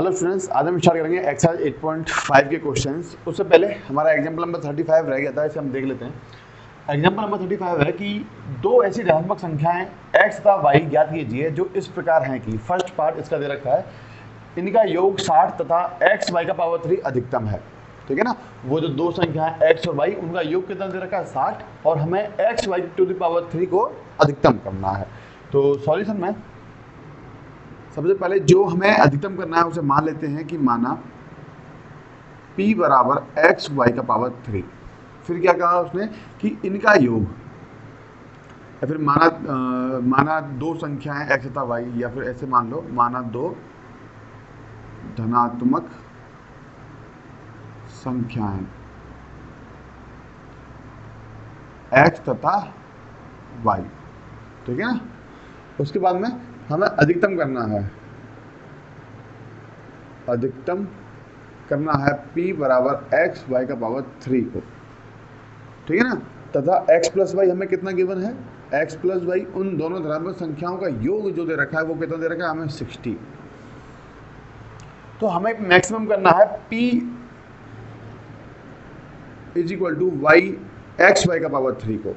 Hello students, आज हम start करेंगे एक्सरसाइज 8.5 के क्वेश्चंस। उससे पहले हमारा एग्जाम्पल नंबर 35 रह गया था, इसे हम देख लेते हैं। एग्जाम्पल नंबर 35 है कि दो ऐसी धनात्मक संख्याएं x तथा y ज्ञात कीजिए जो इस प्रकार हैं कि फर्स्ट पार्ट इसका दे रखा है, इनका योग 60 तथा x y का पावर 3 अधिकतम है। ठीक है ना, वो जो दो संख्या है x और y, उनका योग कितना दे रखा है 60, और हमें x y to the power 3 को अधिकतम करना है। तो सॉल्यूशन में सबसे पहले जो हमें अधिकतम करना है उसे मान लेते हैं कि माना p बराबर x y का पावर 3। फिर क्या कहा उसने कि इनका योग, या फिर माना दो संख्याएं x तथा y, या फिर ऐसे मान लो माना दो धनात्मक संख्याएं x तथा y। ठीक है ना, उसके बाद में हमें अधिकतम करना है, अधिकतम करना है p बराबर x y का पावर 3 को। ठीक है ना, तथा x प्लस वाई हमें कितना गिवन है, x प्लस वाई उन दोनों धनात्मक संख्याओं का योग जो दे रखा है वो कितना दे रखा है हमें 60। तो हमें मैक्सिमम करना है p is equal to y x y का पावर 3 को।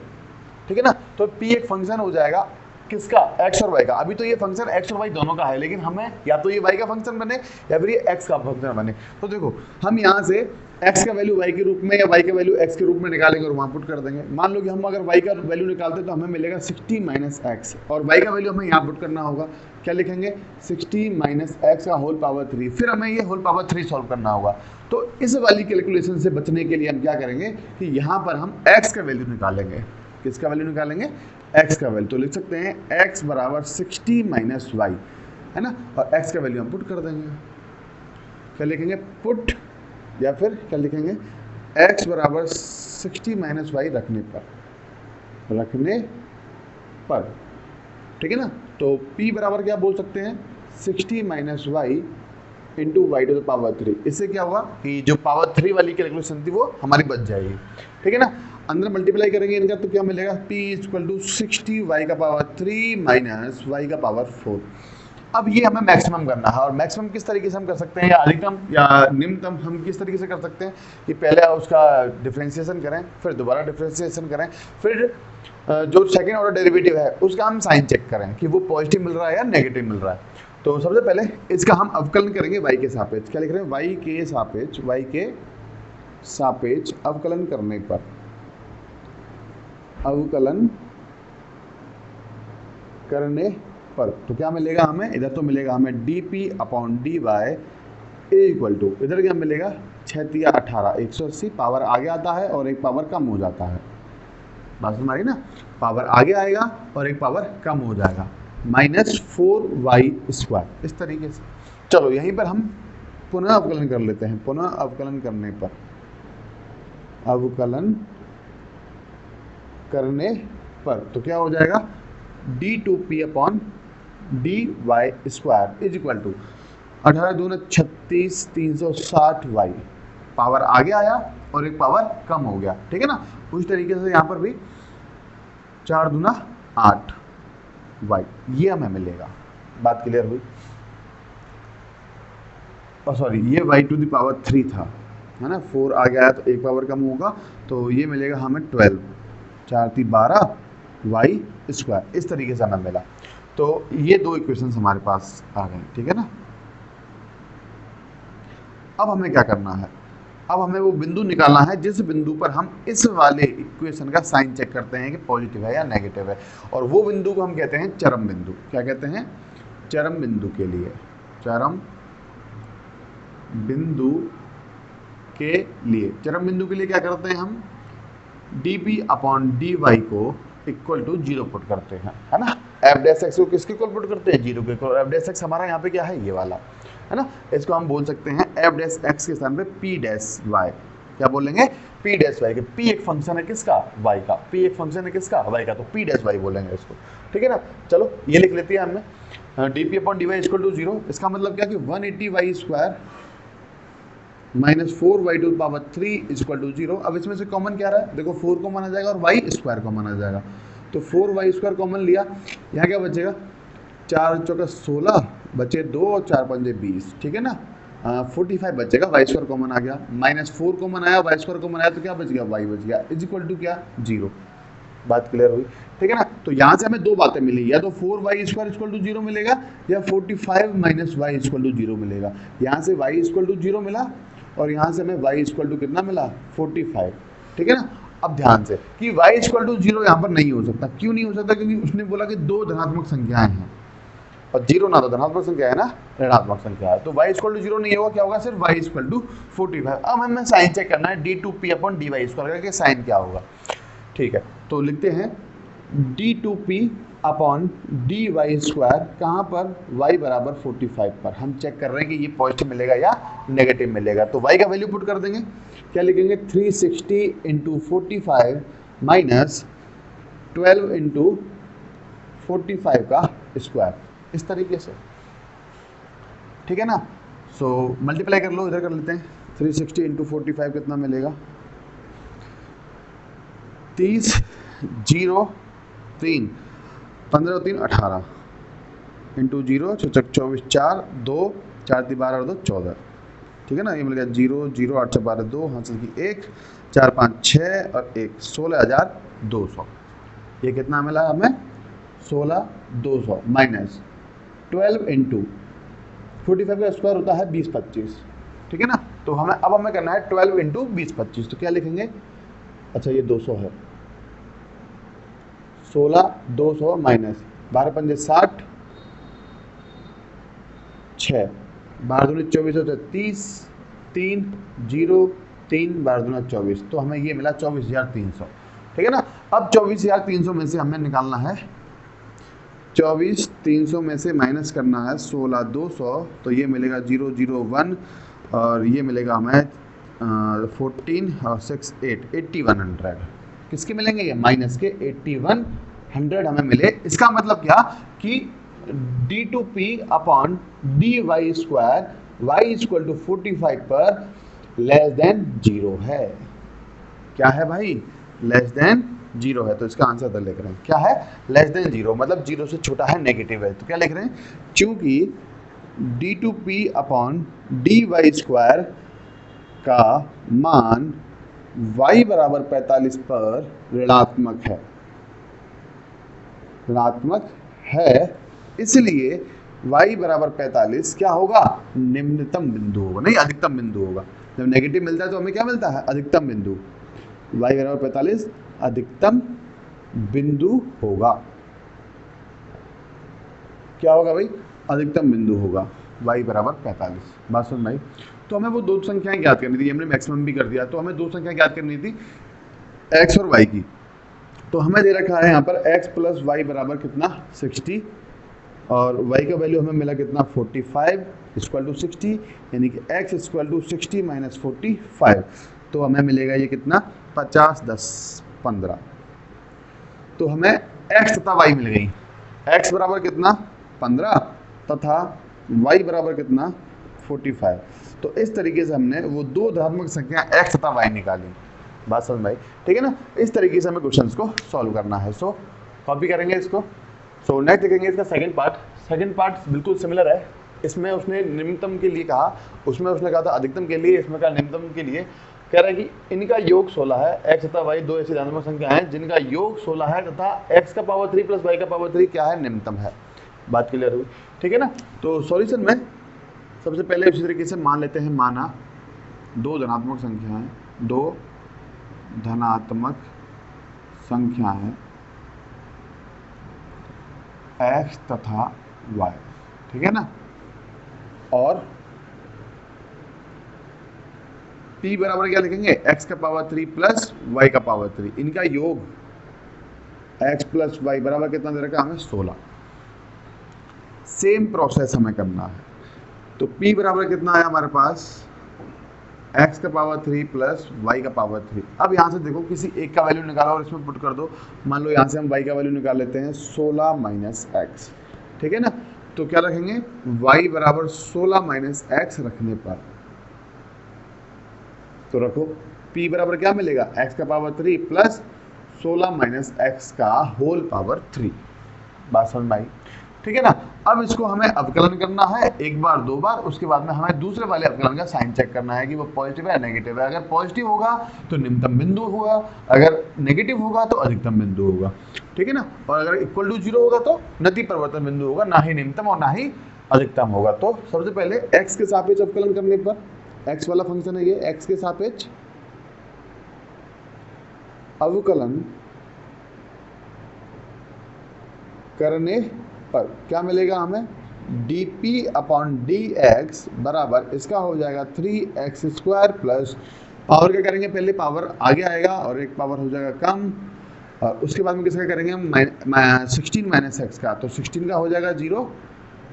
ठीक है ना, तो p एक फंक्शन हो जाएगा किसका, x और y का। अभी तो ये फंक्शन x और y दोनों का है, लेकिन हमें या तो ये y का फंक्शन बने या फिर ये x का फंक्शन बने। तो देखो हम यहाँ से x का वैल्यू y के रूप में या y का वैल्यू x के रूप में निकालेंगे और वहाँ पुट कर देंगे। मान लो कि हम अगर y का वैल्यू निकालते तो हमें मिलेगा 60 माइनस एक्स, और y का वैल्यू हमें यहाँ पुट करना होगा। क्या लिखेंगे, 60 माइनस एक्स का होल पावर 3। फिर हमें ये होल पावर 3 सॉल्व करना होगा। तो इस वाली कैलकुलेशन से बचने के लिए हम क्या करेंगे कि यहाँ पर हम x का वैल्यू निकालेंगे। किसका वैल्यू निकालेंगे, x का वैल्यू। तो लिख सकते हैं x बराबर 60 माइनस वाई, है ना, और x का वैल्यू हम पुट कर देंगे। क्या लिखेंगे, पुट, या फिर क्या लिखेंगे, x बराबर 60 माइनस वाई रखने पर। ठीक है ना, तो p बराबर क्या बोल सकते हैं, 60 minus y into y to the power 3। इससे क्या होगा कि जो पावर 3 वाली कैलकुलेशन थी वो हमारी बच जाएगी। ठीक है ना, अंदर मल्टीप्लाई करेंगे इनका तो क्या मिलेगा, p इक्वल टू 60 वाई का पावर 3 माइनस वाई का पावर 4। अब ये हमें मैक्सिमम करना है, और मैक्सिमम किस तरीके से हम कर सकते हैं, या अधिकतम या निम्नतम हम किस तरीके से कर सकते हैं कि पहले उसका डिफ्रेंशिएशन करें, फिर दोबारा डिफ्रेंशिएशन करें, फिर जो सेकेंड ऑर्डर डेरिवेटिव है उसका हम साइन चेक करें कि वो पॉजिटिव मिल रहा है या नेगेटिव मिल रहा है। तो सबसे पहले इसका हम अवकलन करेंगे y के सापेक्ष। क्या लिख रहे हैं, y के सापेक्ष अवकलन करने पर, अवकलन करने पर तो क्या मिलेगा हमें, इधर तो मिलेगा हमें dp upon dy equal to, इधर क्या मिलेगा 6 या 18, 180 पावर आगे आता है और एक पावर कम हो जाता है। बात हमारी ना, पावर आगे आएगा और एक पावर कम हो जाएगा, माइनस 4y स्क्वायर, इस तरीके से। चलो यहीं पर हम पुनः अवकलन कर लेते हैं। पुनः अवकलन करने पर, अवकलन करने पर तो क्या हो जाएगा, d2p upon dy square is equal to 18 दूना 36, 360y, पावर आगे आया और एक पावर कम हो गया। ठीक है ना, उस तरीके से यहाँ पर भी 4 दूना 8 y, ये हमें मिलेगा। बात क्लियर हुई, और सॉरी ये y टू द पावर 3 था, है ना, 4 आ गया तो एक पावर कम होगा, तो ये मिलेगा हमें 12, 4 3 12 y स्क्वायर, इस तरीके से हमें मिला। तो ये दो इक्वेशंस हमारे पास आ गए। ठीक है ना, अब हमें क्या करना है, अब हमें वो बिंदु निकालना है जिस बिंदु पर हम इस वाले इक्वेशन का साइन चेक करते हैं कि पॉजिटिव है या नेगेटिव है, और वो बिंदु को हम कहते हैं चरम बिंदु। क्या कहते हैं, चरम बिंदु के लिए, चरम बिंदु के लिए, चरम बिंदु के लिए क्या करते हैं हम, dp अपॉन dy को इक्वल टू 0 पुट करते हैं, है ना। एफ डैश एक्स को किसके इक्वल पुट करते हैं, 0 के इक्वल। एफ डैश एक्स हमारा यहाँ पे क्या है, ये वाला, है ना। इसको हम बोल सकते हैं एफ डैश एक्स के स्थान पे p डैश वाई। क्या बोलेंगे, p डैश वाई के, p एक फंक्शन है किसका, y का, p एक फंक्शन है किसका, y का, तो p डैश वाई बोलेंगे इसको। ठीक है ना, चलो ये लिख लेते हैं हमने, dp upon dy equal to 0। इसका मतलब क्या कि 180y square minus 4y to power 3 equal to 0। अब इसमें से कॉमन क्या रहा है, देखो 4 कॉमन आ जाएगा और y स्क्वायर कॉमन आ जाएगा, तो 4y स्क्वायर कॉमन लिया, यहाँ क्या बचेगा, 4 चौका 16 बचे 2 और 4 पंजे 20। ठीक है ना, 45 बचेगा, वाई स्क्वायर कॉमन आ गया, -4 कॉमन आया, वाई स्क्वायर कॉमन आया तो क्या बच गया, वाई बच गया, इज इक्वल टू क्या, 0। बात क्लियर हुई, ठीक है ना। तो यहाँ से हमें दो बातें मिली, या तो 4y स्क्वायर इक्वल टू 0 मिलेगा, या 45 माइनस वाई इक्वल टू 0 मिलेगा। यहाँ से y इक्वल टू 0 मिला, और यहाँ से हमें y इक्वल टू कितना मिला, 45, ठीक है ना। अब ध्यान से कि y इक्वल टू 0 यहाँ पर नहीं हो सकता, क्यों नहीं हो सकता, क्योंकि उसने बोला कि दो धनात्मक संख्याएं हैं, और 0 ना तो धनात्मक संख्या है ना, ऋणात्मक संख्या है, तो y इक्वल टू 0 नहीं होगा, क्या होगा, सिर्फ y इक्वल टू 45। अब हमें साइन चेक करना है, d2p अपॉन dy स्क्वायर करके साइन क्या होगा, ठीक है। तो लिखते हैं d2p अपॉन dy स्क्वायर, कहाँ पर, y बराबर 45 पर। हम चेक कर रहे हैं कि ये पॉजिटिव मिलेगा या नेगेटिव मिलेगा, तो y का वैल्यू पुट कर देंगे, क्या लिखेंगे, 360 इंटू 45 माइनस 12 इंटू 45 का स्क्वायर, इस तरीके से, ठीक है ना। सो मल्टीप्लाई कर लो, इधर कर लेते हैं, 360 इंटू 45 कितना मिलेगा, 30, 0, 3, 15 3 18 इंटू 0 24 4 2 4 3 12 और 2 14, ठीक है ना। ये मिल गया 0 0 8 12 2 हासिल की 1 4 5 6 और 1 16,200। ये कितना मिला हमें, 16,200 माइनस 12 इंटू 45 का स्क्वायर होता है 20 25, ठीक है ना। तो हमें करना है 12 इंटू 20 25, तो क्या लिखेंगे, अच्छा ये 200 है, 16,200 माइनस 12 पंजे 60, 6 12 दूनी 24 30, 3 0 3 12 दूना 24, तो हमें ये मिला 24,300, ठीक है ना। अब 24,300 में से हमें निकालना है, 24,300 में से माइनस करना है 16,200, तो ये मिलेगा 001, और ये मिलेगा हमें 14 और 6 8 8100, किसके मिलेंगे, ये माइनस के 8100 हमें मिले। इसका मतलब क्या कि d2p upon dy square y equal to 45 पर लेस देन 0 है, क्या है भाई, लेस देन 0 है, तो इसका आंसर इधर लिख रहे हैं, क्या है, लेस देन 0, मतलब 0 से छोटा है, नेगेटिव है, तो क्या लिख रहे हैं, क्योंकि d2p अपॉन dy स्क्वायर का मान y बराबर 45 पर ऋणात्मक है, इसलिए y बराबर 45 क्या होगा, निम्नतम बिंदु होगा, नहीं अधिकतम बिंदु होगा। जब नेगेटिव मिलता है तो हमें क्या मिलता है, अधिकतम बिंदु, y बराबर 45 अधिकतम बिंदु होगा, क्या होगा भाई, अधिकतम बिंदु होगा, y बराबर 45। बात सुन भाई, तो हमें वो दो संख्याएं ज्ञात करनी थी, हमने मैक्सिमम भी कर दिया, तो हमें दो संख्याएं ज्ञात करनी थी x और y की। तो हमें दे रखा है यहाँ पर x प्लस वाई बराबर कितना, 60, और y का वैल्यू हमें मिला कितना, 45 इक्वल टू 60, यानी कि x इक्वल टू 60 माइनस 45, तो हमें मिलेगा ये कितना, 50 10 15। तो हमें x तथा y मिल गई, x बराबर कितना 15 तथा y बराबर कितना 45। तो इस तरीके से हमने वो दो धनात्मक संख्या x तथा y निकाली। बात समझ भाई, ठीक है ना। इस तरीके से हमें क्वेश्चंस को सॉल्व करना है। सो कॉपी करेंगे इसको। सो नेक्स्ट देखेंगे इसका सेकंड पार्ट बिल्कुल सिमिलर है। इसमें उसने निम्नतम के लिए कहा, उसमें उसने कहा था अधिकतम के लिए, इसमें कहा निम्नतम के लिए। कह रहा है कि इनका योग 16 है, x तथा y दो ऐसी धनात्मक संख्या हैं जिनका योग 16 है तथा x का पावर 3 प्लस y का पावर 3 क्या है, निम्नतम है। बात क्लियर हुई, ठीक है ना। तो सॉल्यूशन में सबसे पहले उसी तरीके से मान लेते हैं, माना दो धनात्मक संख्या है, दो धनात्मक संख्या है x तथा y, ठीक है ना। और p बराबर क्या लिखेंगे, x का पावर 3 प्लस y का पावर 3, इनका योग x प्लस y बराबर कितना दे रखा है हमें, 16। सेम प्रोसेस हमें करना है। तो p बराबर कितना आया हमारे पास, x का पावर 3 प्लस y का पावर 3। अब यहाँ से देखो किसी एक का वैल्यू निकालो और इसमें पुट कर दो। मान लो यहाँ से हम y का वैल्यू निकाल लेते हैं 16 माइनस x, ठीक है ना। तो क्या रखेंगे, y बराबर 16 माइनस x रखने पर तो रखो p बराबर क्या मिलेगा, x का पावर 3 प्लस 16 माइनस x का होल पावर 3। बात समझ में आई, ठीक है ना। अब इसको हमें अवकलन करना है एक बार दो बार, उसके बाद में हमें दूसरे वाले अवकलन का साइन चेक करना है कि वो पॉजिटिव है या नेगेटिव है। अगर पॉजिटिव होगा तो निम्नतम बिंदु होगा, अगर नेगेटिव होगा तो अधिकतम बिंदु होगा, ठीक है ना। और अगर इक्वल टू 0 होगा तो नति परिवर्तन बिंदु होगा, ना ही निम्नतम और ना ही अधिकतम होगा। तो सबसे पहले x के सापेक्ष अवकलन करने पर, x वाला फंक्शन है ये, x के सापेक्ष अवकलन करने पर क्या मिलेगा हमें, dp अपॉन dx बराबर इसका हो जाएगा 3x² प्लस पावर क्या करेंगे, पहले पावर आगे आएगा और एक पावर हो जाएगा कम, और उसके बाद में किसका करेंगे हम 16 माइनस एक्स का, तो 16 का हो जाएगा 0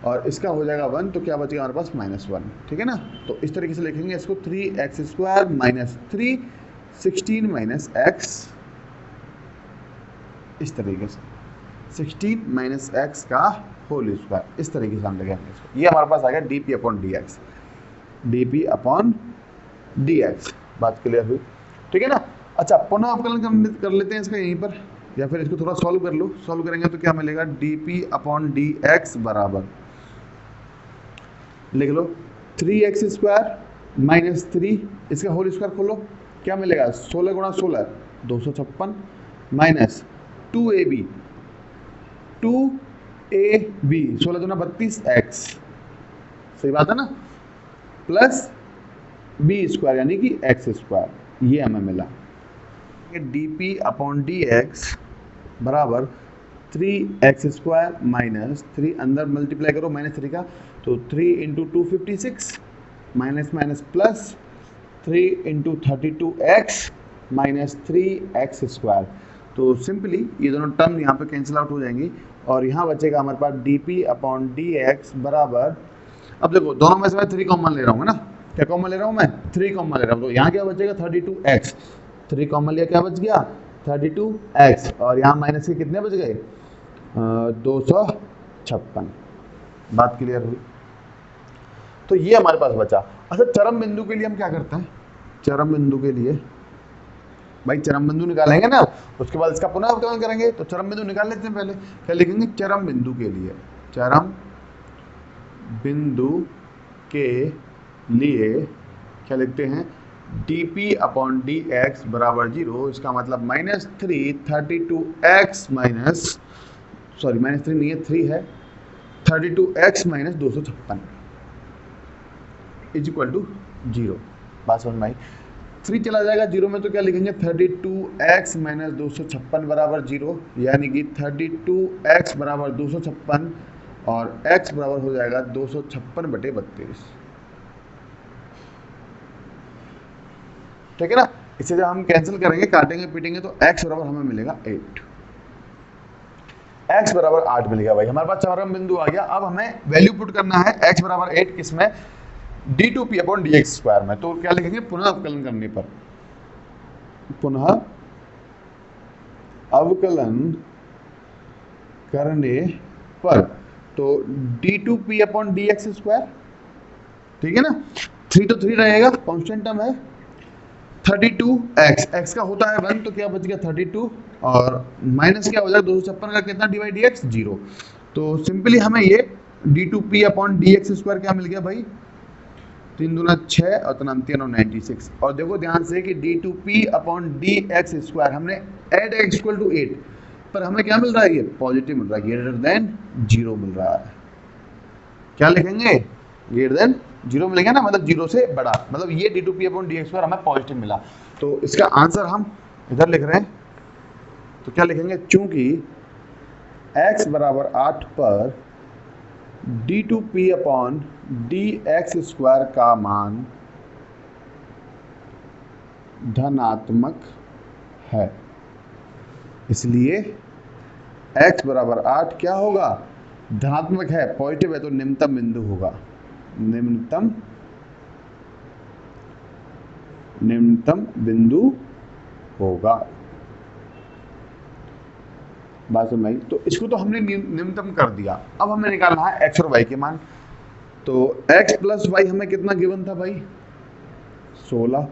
और इसका हो जाएगा 1, तो क्या बचेगा हमारे पास -1, ठीक है ना। तो इस तरीके से लिखेंगे इसको 3x² माइनस 3 16 माइनस एक्स, इस तरीके से 16 माइनस एक्स का होल स्क्वायर, इस तरीके से हम लिखेंगे इसको। ये हमारे पास आ गया dp upon dx, dp upon dx। बात क्लियर हुई, ठीक है ना। अच्छा, पुनः अवकलन कर लेते हैं इसका यहीं पर, या फिर इसको थोड़ा सॉल्व कर लो। सॉल्व करेंगे तो क्या मिलेगा, dp अपॉन dx बराबर लिख लो 3x² माइनस 3, इसका होल स्क्वायर खोलो, क्या मिलेगा 16 गुणा 16 256 माइनस 2ab 16 दूना 32x, सही बात है ना, प्लस b² यानी कि x², ये हमें मिला। dp अपॉन dx बराबर 3x² माइनस 3, अंदर मल्टीप्लाई करो -3 का, तो 3 into 256 minus minus plus 3 into 32x minus 3x²। तो सिंपली ये दोनों टर्म यहाँ पे कैंसिल आउट हो जाएंगी और यहाँ बचेगा हमारे पास dp अपॉन dx बराबर, अब देखो दोनों में से मैं 3 कॉमन ले रहा हूँ ना, क्या कॉमन ले रहा हूँ मैं, 3 कॉमन ले रहा हूँ, तो यहाँ क्या बचेगा 32x, 3 कॉमन लिया क्या बच गया 32x, और यहाँ माइनस के कितने बच गए 256। बात क्लियर हुई, तो ये हमारे पास बचा। अच्छा, चरम बिंदु के लिए हम क्या करते हैं, चरम बिंदु के लिए भाई चरम बिंदु निकालेंगे ना, उसके बाद इसका पुनः अवकलन करेंगे, तो चरम बिंदु निकाल लेते हैं। पहले क्या लिखेंगे, चरम बिंदु के लिए, चरम बिंदु के लिए क्या लिखते हैं, dp अपॉन dx बराबर 0, इसका मतलब -3 32x माइनस, सॉरी -3 नहीं है 3 है, 32x minus 256 is equal to 0। बात समझ में आई, 3 चला जाएगा 0 में तो क्या लिखेंगे 32x माइनस 256 बराबर 0, यानी कि 32x बराबर 256 और x बराबर हो जाएगा 256/32, ठीक है ना। इसे जब हम कैंसिल करेंगे, काटेंगे पीटेंगे, तो x बराबर हमें मिलेगा 8, x बराबर 8 मिलेगा भाई, हमारे पास चरम बिंदु आ गया। अब हमें वैल्यू पुट करना है x बराबर 8 किसमें, d2p अपॉन dx² में, तो क्या लिखेंगे, पुनः अवकलन करने पर, पुनः अवकलन करने पर, तो d2p अपॉन dx², ठीक है ना, 3 तो 3 रहेगा, कांस्टेंट टर्म है, 32x, x का होता है 1, तो क्या बच गया 32, और माइनस क्या हो जाएगा 256 का कितना डिवाइड dx 0, तो सिंपली हमें ये d2p अपॉन dx² क्या मिल गया भाई, 3 दूना 6 और 3 और 96। और देखो ध्यान से कि d2p अपॉन dx² हमने एड x इक्वल टू 8, पर हमें क्या मिल रहा है, ये पॉजिटिव मिल रहा है, ग्रेटर देन 0 मिल रहा है। क्या लिखेंगे, ग्रेटर देन 0 मिलेगा ना, मतलब 0 से बड़ा, मतलब ये d2p अपॉन dx² हमें पॉजिटिव मिला। तो इसका आंसर हम इधर लिख रहे हैं, तो क्या लिखेंगे, चूंकि x बराबर 8 पर d2p अपॉन dx² का मान धनात्मक है, इसलिए x बराबर 8 क्या होगा, धनात्मक है, पॉजिटिव है, तो निम्नतम बिंदु होगा, निम्नतम बिंदु होगा। बात समझ में आई, तो इसको तो हमने निम्नतम कर दिया। अब हमें निकालना है x और y के मान, तो x प्लस y हमें कितना गिवन था भाई 16,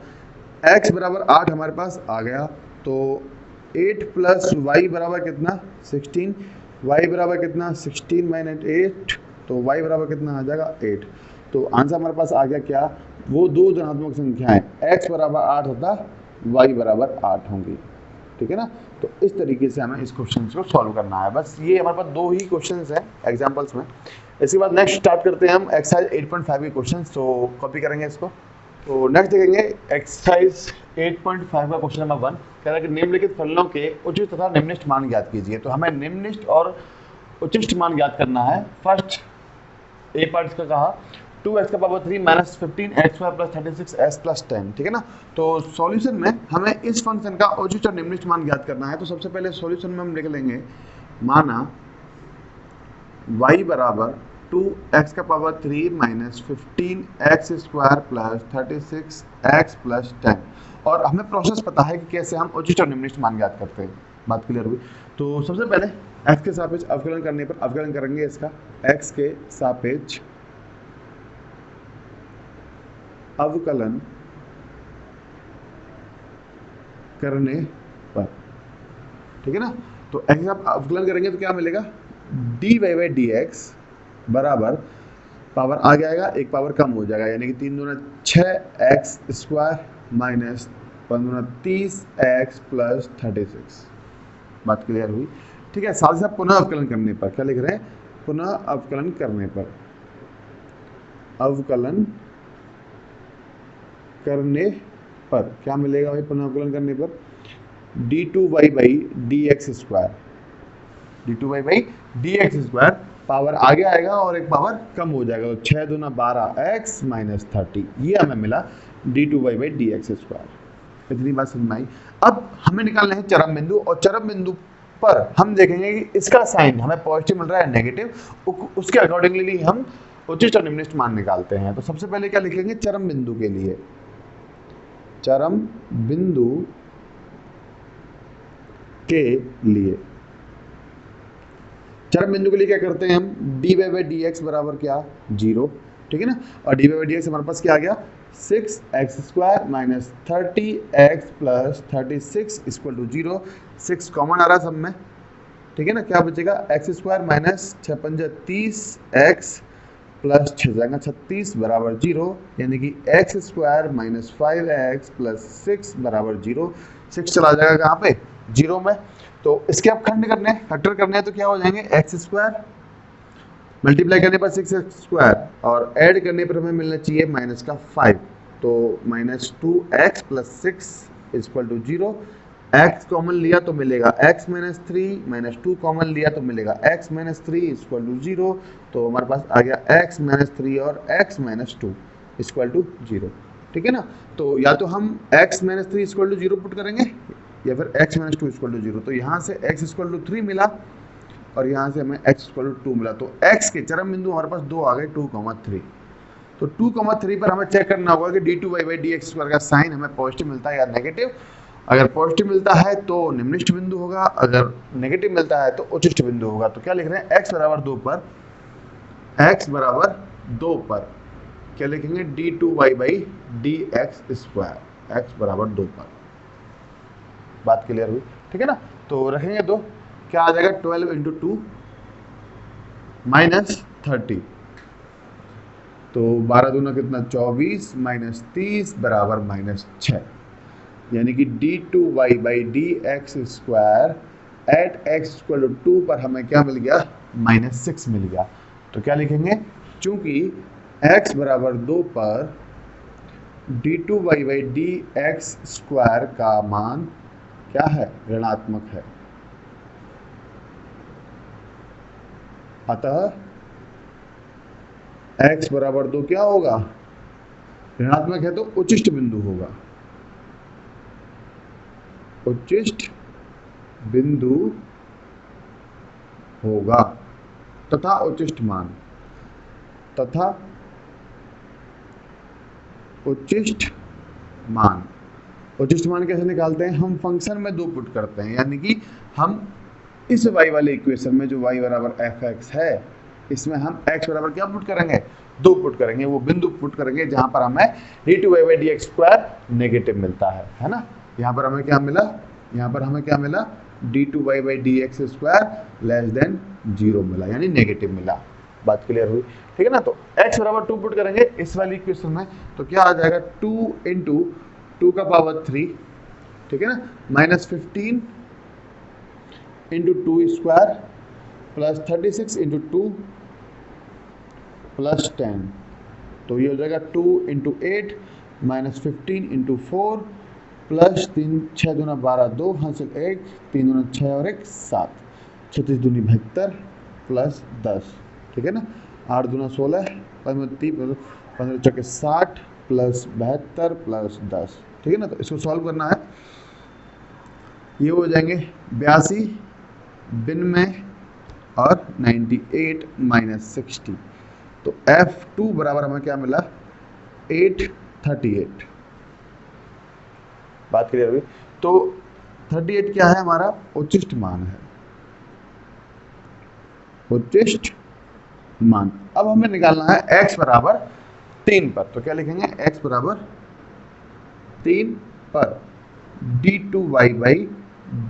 x बराबर 8 हमारे पास आ गया, तो 8 प्लस y बराबर कितना 16, y बराबर कितना 16 माइनस 8, तो y बराबर कितना आ जाएगा 8। तो आंसर हमारे पास आ गया क्या, वो दो धनात्मक संख्याएं x बराबर 8 होता, y बराबर 8 होंगी। ठीक है ना। तो इस तरीके से हमें इस क्वेश्चन को सॉल्व करना है। बस ये हमारे पास दो ही क्वेश्चंस हैं एग्जांपल्स में। इसके बाद नेक्स्ट स्टार्ट करते हैं हम एक्सरसाइज 8.5 के क्वेश्चंस। तो कॉपी करेंगे इसको। तो नेक्स्ट देखेंगे एक्सरसाइज 8.5 का क्वेश्चन नंबर 1 कह रहा है कि निम्नलिखित फलनों के उचित तथा निम्नलिखित मान ज्ञात कीजिए। तो हमें निम्नलिखित और उचित मान ज्ञात करना है। फर्स्ट ए पार्ट का कहा 2x का power 3 minus 15x plus 36s plus 10। ठीक है ना। तो सॉल्यूशन में हमें इस फंक्शन का उचित और निम्नलिखित मान ज्ञात करना है। तो सबसे पहले सॉल्यूशन में हम लिख लेंगे, माना y बराबर 2x का power 3 minus 15x square plus 36x plus 10। और हमें प्रोसेस पता है कि कैसे हम उचित और निम्नलिखित मान ज्ञात करते हैं। बात क्लियर हुई। तो सबसे पहले x के सापेक्ष अवकलन करने पर अवकलन करेंगे इसका, x के सापेक्ष अवकलन करने पर। ठीक है ना। तो x का अवकलन करेंगे तो क्या मिलेगा, dy बाई dx बराबर पावर आ जाएगा, एक पावर कम हो जाएगा, यानी कि 3 दूना 6x स्क्वायर माइनस 5 दूना 30x प्लस 36। बात क्लियर हुई। ठीक है। साथ ही साथ पुनः अवकलन करने पर क्या लिख रहे हैं, पुनः अवकलन करने पर, अवकलन करने पर क्या मिलेगा भाई, पुनः अवकलन करने पर d2y by dx square, d2y by dx square power आगे आएगा और एक पावर कम हो जाएगा, तो 6 दूना 12x माइनस 30, ये हमें मिला d2y बाई dx स्क्वायर। इतनी बात समझ में आई। अब हमें निकालना है चरम बिंदु, और चरम बिंदु पर हम देखेंगे कि इसका साइन हमें पॉजिटिव मिल रहा है नेगेटिव, उसके अकॉर्डिंगली हम उचित और निम्नलिखित मान निकालते हैं। तो सबसे पहले क्या लिखेंगे, चरम बिंदु के लिए, चरम बिंदु के लिए, चरम बिंदु के लिए क्या करते हैं हम, dy बाई डी एक्स बराबर क्या 0। ठीक है ना। और dy बाई डी एक्स हमारे पास क्या आ गया 6x square minus 30x plus 36 equal to 0। 6 common आ रहा है सब में। ठीक है ना। क्या बचेगा, एक्स स्क्वायर माइनस 6 पंजा 30x प्लस 6 जाएगा 36 बराबर 0, यानी कि x square minus 5x plus 6 बराबर 0। 6 चला जाएगा कहाँ पे, 0 में। तो इसके अब खंड करने हैं, फैक्टर करने हैं, तो क्या हो जाएंगे, एक्स स्क्वायर मल्टीप्लाई करने पर 6x स्क्वायर और ऐड करने पर हमें मिलना चाहिए माइनस का 5, तो minus 2x plus 6 equal to 0। x common लिया तो मिलेगा x माइनस 3, माइनस 2 कॉमन लिया तो मिलेगा x माइनस 3 इक्वल टू 0। तो हमारे पास आ गया x माइनस 3 और x माइनस 2 इक्वल टू 0। ठीक है ना। तो या तो हम x minus 3 equal to 0 put करेंगे या फिर x माइनस 2 इक्वल टू 0। तो यहाँ से x इक्वल टू 3 मिला और यहाँ से हमें x इक्वल टू 2 मिला। तो x के चरम बिंदु हमारे पास दो आ गए 2,3। तो 2,3 पर हमें चेक करना होगा कि d2y by d x square का साइन हमें पॉजिटिव मिलता है या नेगेटिव। अगर पॉजिटिव मिलता है तो निम्नलिखित बिंदु होगा, अगर नेगेटिव मिलता है तो उचित बिंदु होगा। तो क्या लिख रहे हैं, x बराबर 2 पर, x बराबर 2 पर क्या लिखेंगे, d2y by d x square, x बराबर 2 पर। बात क्लियर हुई। ठीक है ना। तो रखेंगे तो क्या आ जाएगा 12 इंटू 2 माइनस 30, तो 12 दूना कितना 24 माइनस 30 बराबर माइनस 6, यानी कि d2y by d x square at x equal to 2 पर हमें क्या मिल गया, माइनस 6 मिल गया। तो क्या लिखेंगे, चूंकि x बराबर 2 पर d2y by d x square का मान क्या है, ऋणात्मक है, अतः x बराबर 2 क्या होगा, ऋणात्मक है, तो उचिष्ट बिंदु होगा, उचिष्ट बिंदु होगा तथा उचिष्ट मान, तथा उचिष्ट मान। उचिष्ट मान कैसे निकालते हैं, हम फंक्शन में 2 पुट करते हैं, यानी कि हम इस y वाले इक्वेशन में जो y बराबर fx है, इसमें हम x बराबर क्या पुट करेंगे, 2 पुट करेंगे, वो बिंदु पुट करेंगे जहां पर हमें d2y by d x square negative मिलता है ना। यहाँ पर हमें क्या मिला, यहाँ पर हमें क्या मिला, d two y by d x square less than 0 मिला, यानी नेगेटिव मिला। बात क्लियर हुई? ठीक है ना। तो x बराबर 2 पुट करेंगे इस वाली इक्वेशन में, तो क्या आ जाएगा 2 इंटू 2 का पावर 3, ठीक है ना, minus 15 into 2 square plus 36 into 2 plus 10, तो ये हो जाएगा 2 इंटू 8 माइनस 15 इंटू 4 प्लस 3 6 दूना 12 2 हासिल 1 3 दूना 6 और 1 7 36 दूनी 72 प्लस 10, ठीक है ना, 8 दूना 16 15 चौके 60 प्लस 72 प्लस 10, ठीक है ना। तो इसको सॉल्व करना है, ये हो जाएंगे 82 92 और 98 माइनस 60, तो F2 बराबर हमें क्या मिला 838। बात क्लियर हुई? तो 38 क्या है हमारा उच्चिष्ट मान है, उच्चिष्ट मान। अब हमें निकालना है x बराबर 3 पर, तो क्या लिखेंगे x बराबर 3 पर d2y by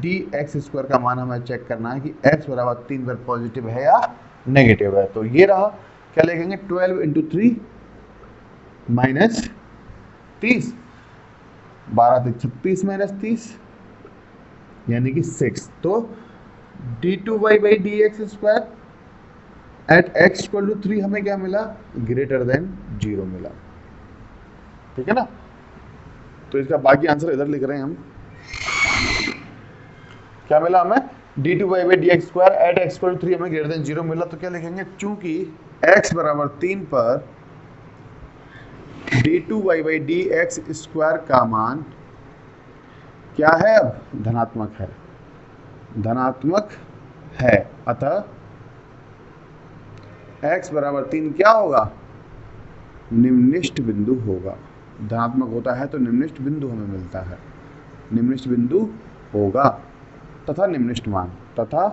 d x square का मान हमें चेक करना है कि x बराबर 3 पर पॉजिटिव है या नेगेटिव है। तो ये रहा, क्या लिखेंगे 12 इंटू 3 माइनस 30, 12 से 36 माइनस 30 यानी कि 6, तो d2y by d x square at x equal to 3 हमें क्या मिला ग्रेटर देन 0 मिला, ठीक है ना। तो इसका बाकी आंसर इधर लिख रहे हैं हम, क्या मिला हमें d2y by d x square at x equal to 3 हमें ग्रेटर देन 0 मिला। तो क्या लिखेंगे चूंकि x बराबर 3 पर d2y by d x square का मान क्या है, अब धनात्मक है, धनात्मक है, अतः x बराबर 3 क्या होगा निम्निष्ट बिंदु होगा। धनात्मक होता है तो निम्निष्ट बिंदु हमें मिलता है, निम्निष्ट बिंदु होगा तथा निम्निष्ट मान, तथा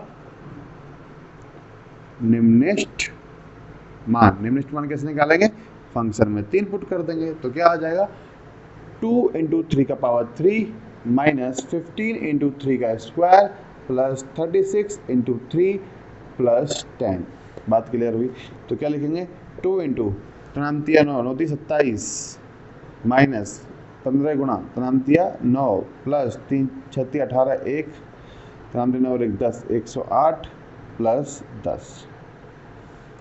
निम्निष्ट मान। निम्निष्ट मान कैसे निकालेंगे, फंक्शन में 3 पुट कर देंगे, तो क्या आ जाएगा 2 इंटू 3 का पावर 3 माइनस 15 इंटू 3 का स्क्वायर प्लस 36 इंटू 3 प्लस 10। बात क्लियर हुई? तो क्या लिखेंगे 2 इंटू 9 27 माइनस 15 गुणा 9 प्लस 3 36 18 1 9 और 1 10 108 प्लस 10।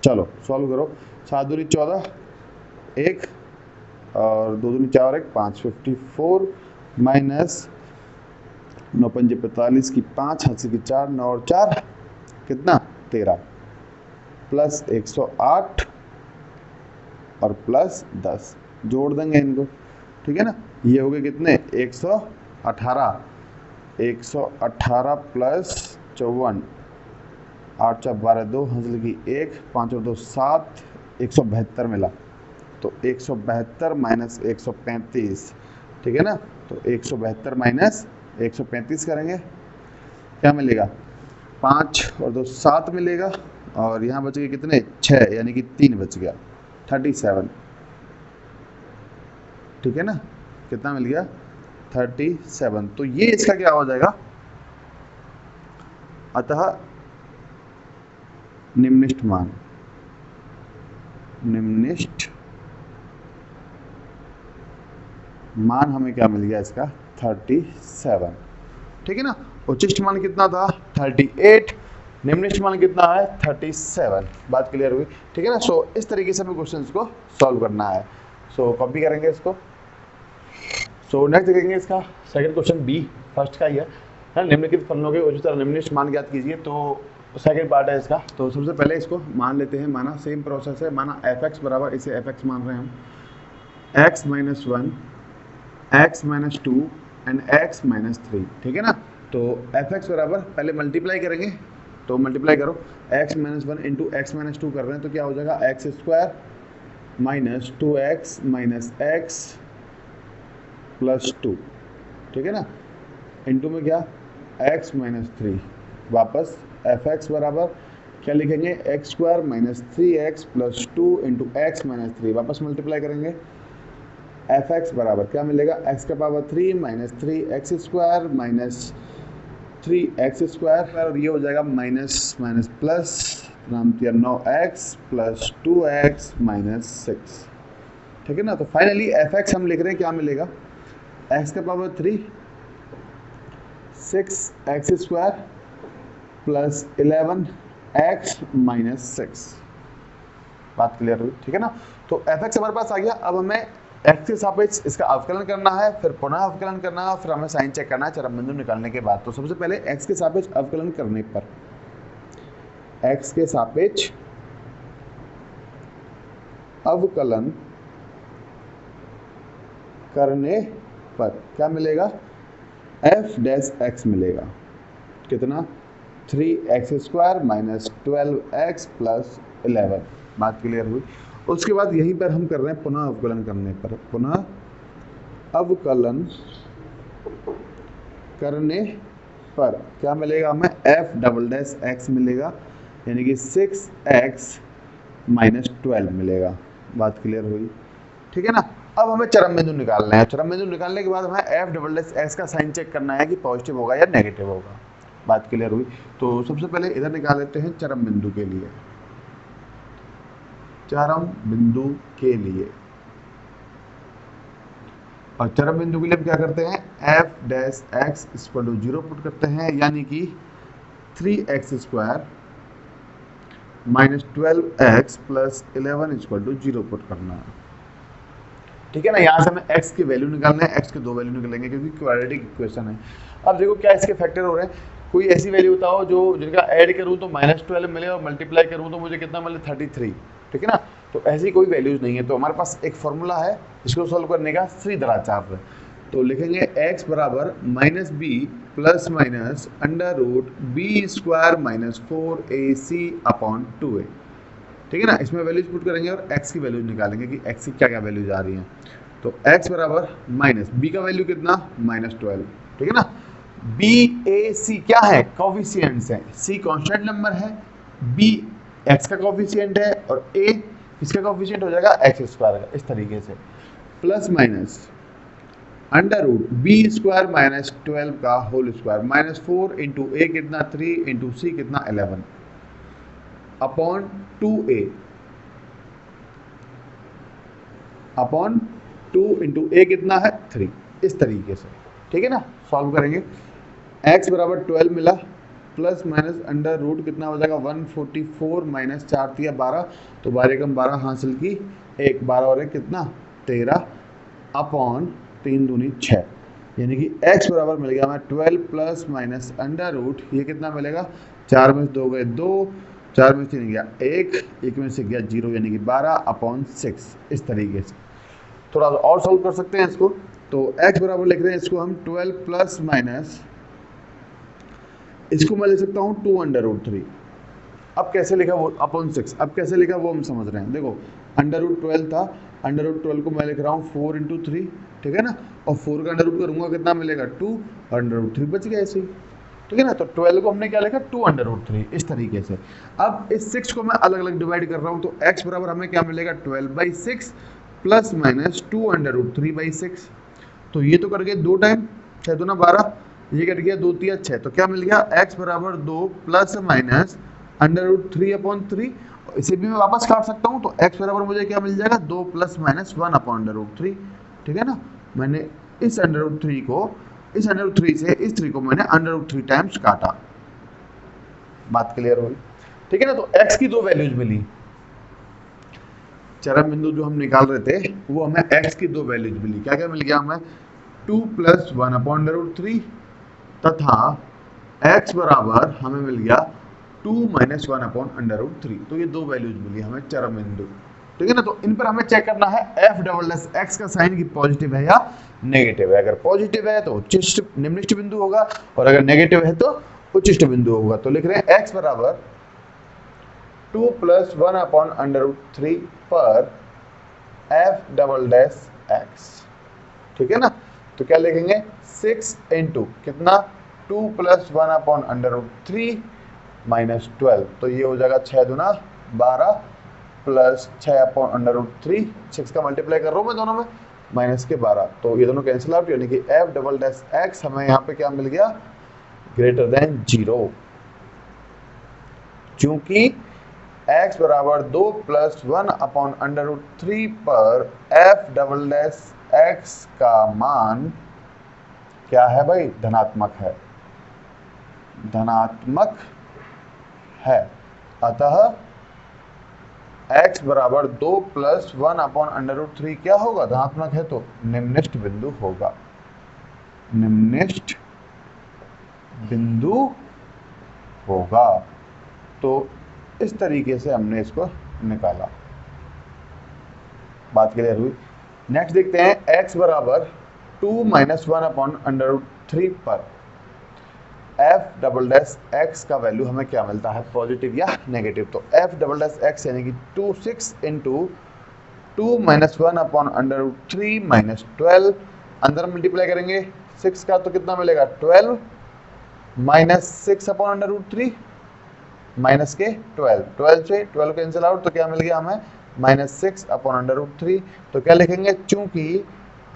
चलो सॉल्व करो, 7 दूनी 14 1 और 2 दूनी 4 1 5 54 माइनस 9 पंजे 45 की 5 हाथ की 4 9 और 4 कितना 13 प्लस 108 और प्लस 10, जोड़ देंगे इनको, ठीक है ना। ये हो गए कितने 118 प्लस 54 8 4 12 2 हासिल की 1 5 और 2 7 172 मिला, तो 172 माइनस 135, ठीक है ना। तो 172 माइनस 135 करेंगे, क्या मिलेगा 5 और 2 7 मिलेगा, और यहाँ बच गए कितने 6 यानी कि 3 बच गया 37, ठीक है ना। कितना मिल गया 37। तो ये इसका क्या हो जाएगा, अतः निम्निष्ट मान, निम्निष्ट मान हमें क्या मिल गया इसका 37, ठीक है ना। उच्चिष्ट मान कितना था 38, निम्निष्ट मान कितना है 37। बात क्लियर हुई? ठीक है ना। सो इस तरीके से हमें क्वेश्चंस को सॉल्व करना है। सो कॉपी करेंगे इसको। सो नेक्स्ट देखेंगे इसका सेकंड क्वेश्चन बी, फर्स्ट का ही है निम्नलिखित फलनों के उच्चतर निम्नलिखित मान ज्ञात कीजिए। तो सेकंड पार्ट है इसका। तो सबसे पहले इसको मान लेते हैं, माना सेम प्रोसेस है, माना एफ बराबर, इसे एफ मान रहे हैं हम x - 1 x - 2 एंड x - 3, ठीक है ना। तो एफ बराबर पहले मल्टीप्लाई करेंगे, तो मल्टीप्लाई करो x - 1 इंटू x - 2 कर रहे हैं, तो क्या हो जाएगा x square minus 2x minus x plus 2, ठीक है ना, इंटू में क्या x - 3, वापस एफ बराबर क्या लिखेंगे x square minus 3x plus 2 into x - 3, वापस मल्टीप्लाई करेंगे एफ बराबर क्या मिलेगा x का power 3 minus 3x square minus 3x² और ये हो जाएगा माइनस माइनस प्लस, नाम दिया 9x प्लस 2x माइनस 6, ठीक है ना। तो फाइनली fx हम लिख रहे हैं, क्या मिलेगा, x का power 3 6x² plus 11x minus 6। बात क्लियर हुई, ठीक है ना। तो fx हमारे पास आ गया। अब हमें x के सापेक्ष इसका अवकलन करना है, फिर पुनः अवकलन करना है, फिर हमें साइन चेक करना है चरम बिंदु निकालने के बाद। तो सबसे पहले x के सापेक्ष अवकलन करने पर, x के सापेक्ष अवकलन करने पर क्या मिलेगा, f डैश x मिलेगा, कितना, 3x² माइनस 12x प्लस 11। बात क्लियर हुई। उसके बाद यहीं पर हम कर रहे हैं पुनः अवकलन करने पर, पुनः अवकलन करने पर क्या मिलेगा हमें, f डबल डैश x मिलेगा, यानी कि 6x माइनस 12 मिलेगा। बात क्लियर हुई, ठीक है ना। अब हमें चरम बिंदु निकालना है। चरम बिंदु निकालने के बाद हमें f डबल डैश x का साइन चेक करना है कि पॉजिटिव होगा या नेगेटिव होगा। बात क्लियर हुई। तो सबसे पहले इधर निकाल लेते हैं चरम बिंदु के लिए, चरम बिंदु के लिए। और चरम बिंदु के लिए हम क्या करते हैं, f dash x equal to 0 put करते हैं, यानी कि 3x² minus 12x plus 11 equal to 0 पुट करना है, ठीक है ना। यहाँ से हमें x की वैल्यू निकालना है, x के दो वैल्यू निकलेंगे क्योंकि क्वाड्रेटिक इक्वेशन है। अब देखो क्या इसके फैक्टर हो रहे हैं, कोई ऐसी वैल्यू बताओ जो जिनका ऐड करूँ तो -12 मिले और मल्टीप्लाई करूँ तो मुझे कितना मिले, 33, ठीक है ना। तो ऐसी कोई वैल्यूज नहीं है। तो हमारे पास एक फॉर्मूला है इसको सॉल्व करने का, श्रीधराचार्य। तो लिखेंगे x बराबर -b plus minus √b² minus 4ac upon 2a, ठीक है ना। इसमें वैल्यूज पुट करेंगे और x की वैल्यूज निकालेंगे कि x की क्या क्या वैल्यूज आ रही हैं। तो x बराबर माइनस b का वैल्यू कितना, -12, ठीक है ना। b a c क्या है, कोफिशिएंट्स हैं, c कांस्टेंट नंबर है, b x का कोफिशिएंट है और a इसका कोफिशिएंट हो जाएगा x² का, इस तरीके से। प्लस माइनस √b² माइनस 12 का whole square minus 4 into a कितना 3 इंटू c कितना 11 upon 2a upon 2 into a कितना है 3, इस तरीके से, ठीक है ना। सॉल्व करेंगे, x बराबर 12 मिला, प्लस माइनस अंडर रूट कितना हो जाएगा 144 माइनस 4 दिया 12, तो 12 कम 12 हासिल की 1, 12 और 1 कितना 13 अपॉन 3 दूनी 6, यानी कि x बराबर मिल गया हमें 12 प्लस माइनस अंडर रूट, ये कितना मिलेगा, 4 में से 2 गए 2, 4 में से 3 गया 1, 1 में से गया 0, यानी कि 12 अपॉन 6, इस तरीके से। थोड़ा और सॉल्व कर सकते हैं इसको। तो x बराबर लिख रहे हैं इसको हम 12 प्लस माइनस, इसको मैं ले सकता हूँ 2√3। अब कैसे लिखा वो अपॉन 6, अब कैसे लिखा वो हम समझ रहे हैं। देखो √12 था, √12 को मैं लिख रहा हूँ 4 इंटू 3, ठीक है ना, और 4 का अंडर रूट करूँगा कितना मिलेगा 2, और √3 बच गया ऐसे ही, ठीक है ना। तो 12 को हमने क्या लिखा 2√3, इस तरीके से। अब इस 6 को मैं अलग अलग डिवाइड कर रहा हूँ, तो x बराबर हमें क्या मिलेगा 12/6 प्लस माइनस 2√3/6। तो ये तो कर गए 2 टाइम, 6 दूना 12, ये कट गया 2 3 6, तो क्या मिल गया x बराबर 2 प्लस माइनस √3/3। इसे भी मैं वापस काट सकता हूँ, तो x बराबर मुझे क्या मिल जाएगा 2 प्लस माइनस 1/√3, ठीक है ना। मैंने इस √3 को, इस √3 से इस 3 को मैंने √3 टाइम्स काटा। बात क्लियर हुई, ठीक है ना। तो x की दो वैल्यूज मिली, चरम बिंदु जो हम निकाल रहे थे वो हमें x की दो वैल्यूज मिली। क्या क्या मिल गया हमें, 2 प्लस 1/√3 तथा x बराबर हमें मिल गया 2 माइनस 1/√3। तो ये दो वैल्यूज मिली हमें चरम बिंदु, ठीक है ना। तो इन पर हमें चेक करना है f डबल डैश x का साइन की पॉजिटिव है या नेगेटिव है। अगर पॉजिटिव है तो उच्चिष्ट निम्निष्ट बिंदु होगा, और अगर नेगेटिव है तो उच्चिष्ट बिंदु होगा। तो लिख रहे हैं x बराबर 2 प्लस 1/√3 पर f डबल डैश x, ठीक है ना। तो क्या लिखेंगे 6 इंटू कितना 2 प्लस 1/√3 माइनस 12, तो ये हो जाएगा 6 दूना 12 प्लस 6/√3, 6 का मल्टीप्लाई कर रहा हूँ मैं दोनों में, माइनस के 12, तो ये दोनों कैंसिल आउट, यानी कि f डबल डैश x हमें यहाँ पे क्या मिल गया, ग्रेटर देन 0, चूंकि x बराबर 2 + 1/√3 पर f डबल डैश x का मान क्या है भाई, धनात्मक है, धनात्मक है। अतः x बराबर 2 + 1/√3 क्या होगा, धनात्मक है, तो निम्नलिखित बिंदु होगा, निम्नलिखित बिंदु होगा। तो इस तरीके से हमने इसको निकाला, बात क्लियर हुई। नेक्स्ट देखते हैं x बराबर 2 - 1/√3 पर f डबल डैश x का वैल्यू हमें क्या मिलता है, पॉजिटिव या नेगेटिव। तो f डबल डैश x यानी कि 26 × 2 - 1/√3 - 12, अंदर मल्टीप्लाई करेंगे 6 का तो कितना मिलेगा 12 - 6/√3 माइनस के 12, 12 से 12 कैंसिल आउट, तो क्या मिल गया हमें -6/√3। तो क्या लिखेंगे, चूंकि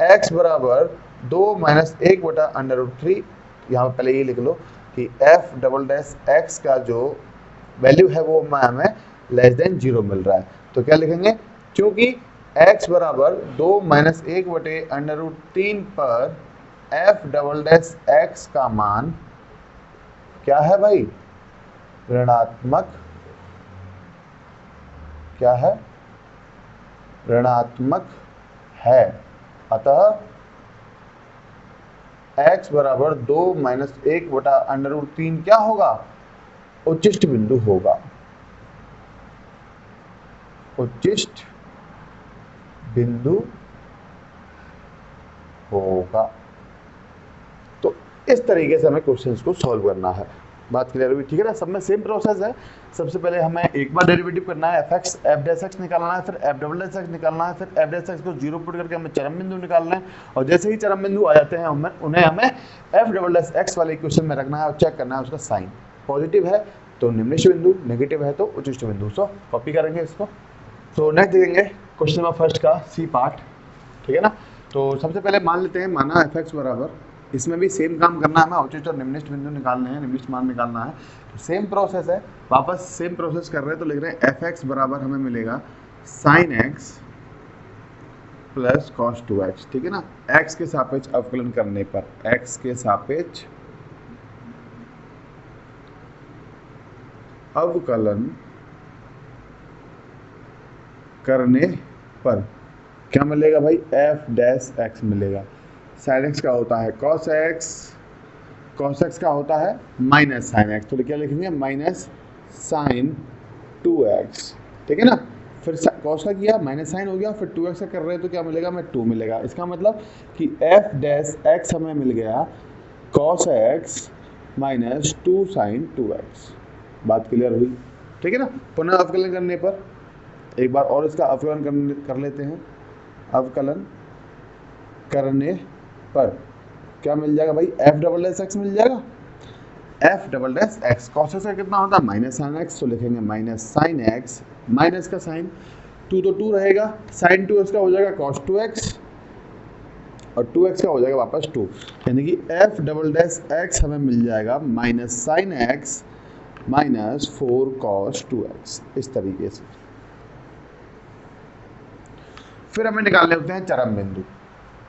x बराबर 2 - 1/√3, यहाँ पर पहले ये लिख लो कि f डबल डैश x का जो वैल्यू है वो हमें लेस देन 0 मिल रहा है। तो क्या लिखेंगे, चूंकि x बराबर 2 - 1/√3 पर f डबल डैश x का मान क्या है भाई, ऋणात्मक, क्या है, ऋणात्मक है। अतः x बराबर 2 - 1/√3 क्या होगा, उच्चिष्ट बिंदु होगा, उच्चिष्ट बिंदु होगा। तो इस तरीके से हमें क्वेश्चंस को सॉल्व करना है, बात क्लियर हुई, ठीक है ना। सब में सेम प्रोसेस है। सबसे पहले हमें एक बार डेरिवेटिव करना है, f डैश x निकालना है, फिर f डबल डैश x निकालना है, फिर f डैश x को 0 पुट करके हमें चरम बिंदु निकालना है, और जैसे ही चरम बिंदु आ जाते हैं उन्हें हमें f डबल डैश x वाले इक्वेशन में रखना है और चेक करना है उसका साइन, पॉजिटिव है तो निम्नलिखित बिंदु, नेगेटिव है तो उच्चिष्ट बिंदु। सो कॉपी करेंगे इसको। तो नेक्स्ट देखेंगे क्वेश्चन नंबर फर्स्ट का सी पार्ट, ठीक है ना। तो सबसे पहले मान लेते हैं, माना f बराबर, इसमें भी सेम काम करना है, हमें उचित और निम्नलिखित बिंदु निकालने हैं, निम्नलिखित मान निकालना है। तो सेम प्रोसेस है, वापस सेम प्रोसेस कर रहे हैं। तो लिख रहे हैं f बराबर हमें मिलेगा sin x + cos 2x, ठीक है ना। x के सापेक्ष अवकलन करने पर, x के सापेक्ष अवकलन करने पर क्या मिलेगा भाई, f डैश x मिलेगा। sin x का होता है cos x, cos x का होता है माइनस sin x, तो क्या लिखेंगे माइनस sin 2x, ठीक है ना। फिर cos का किया माइनस साइन हो गया, फिर 2x का कर रहे हैं तो क्या मिलेगा, हमें 2 मिलेगा। इसका मतलब कि f डैश x हमें मिल गया cos x minus 2 sin 2x, बात क्लियर हुई, ठीक है ना। पुनः अवकलन करने पर एक बार और इसका अवकलन कर लेते हैं। अवकलन करने पर क्या मिल जाएगा भाई, f डबल डैश x मिल जाएगा, f double dash x। cos x का कितना होता है माइनस साइन x, तो लिखेंगे माइनस साइन x, माइनस का साइन 2 तो 2 रहेगा, साइन 2x का हो जाएगा cos 2x, और 2x का हो जाएगा वापस 2, यानी कि f डबल डैश x हमें मिल जाएगा minus sine x minus 4 cos 2x, इस तरीके से। फिर हमें निकालने होते हैं चरम बिंदु।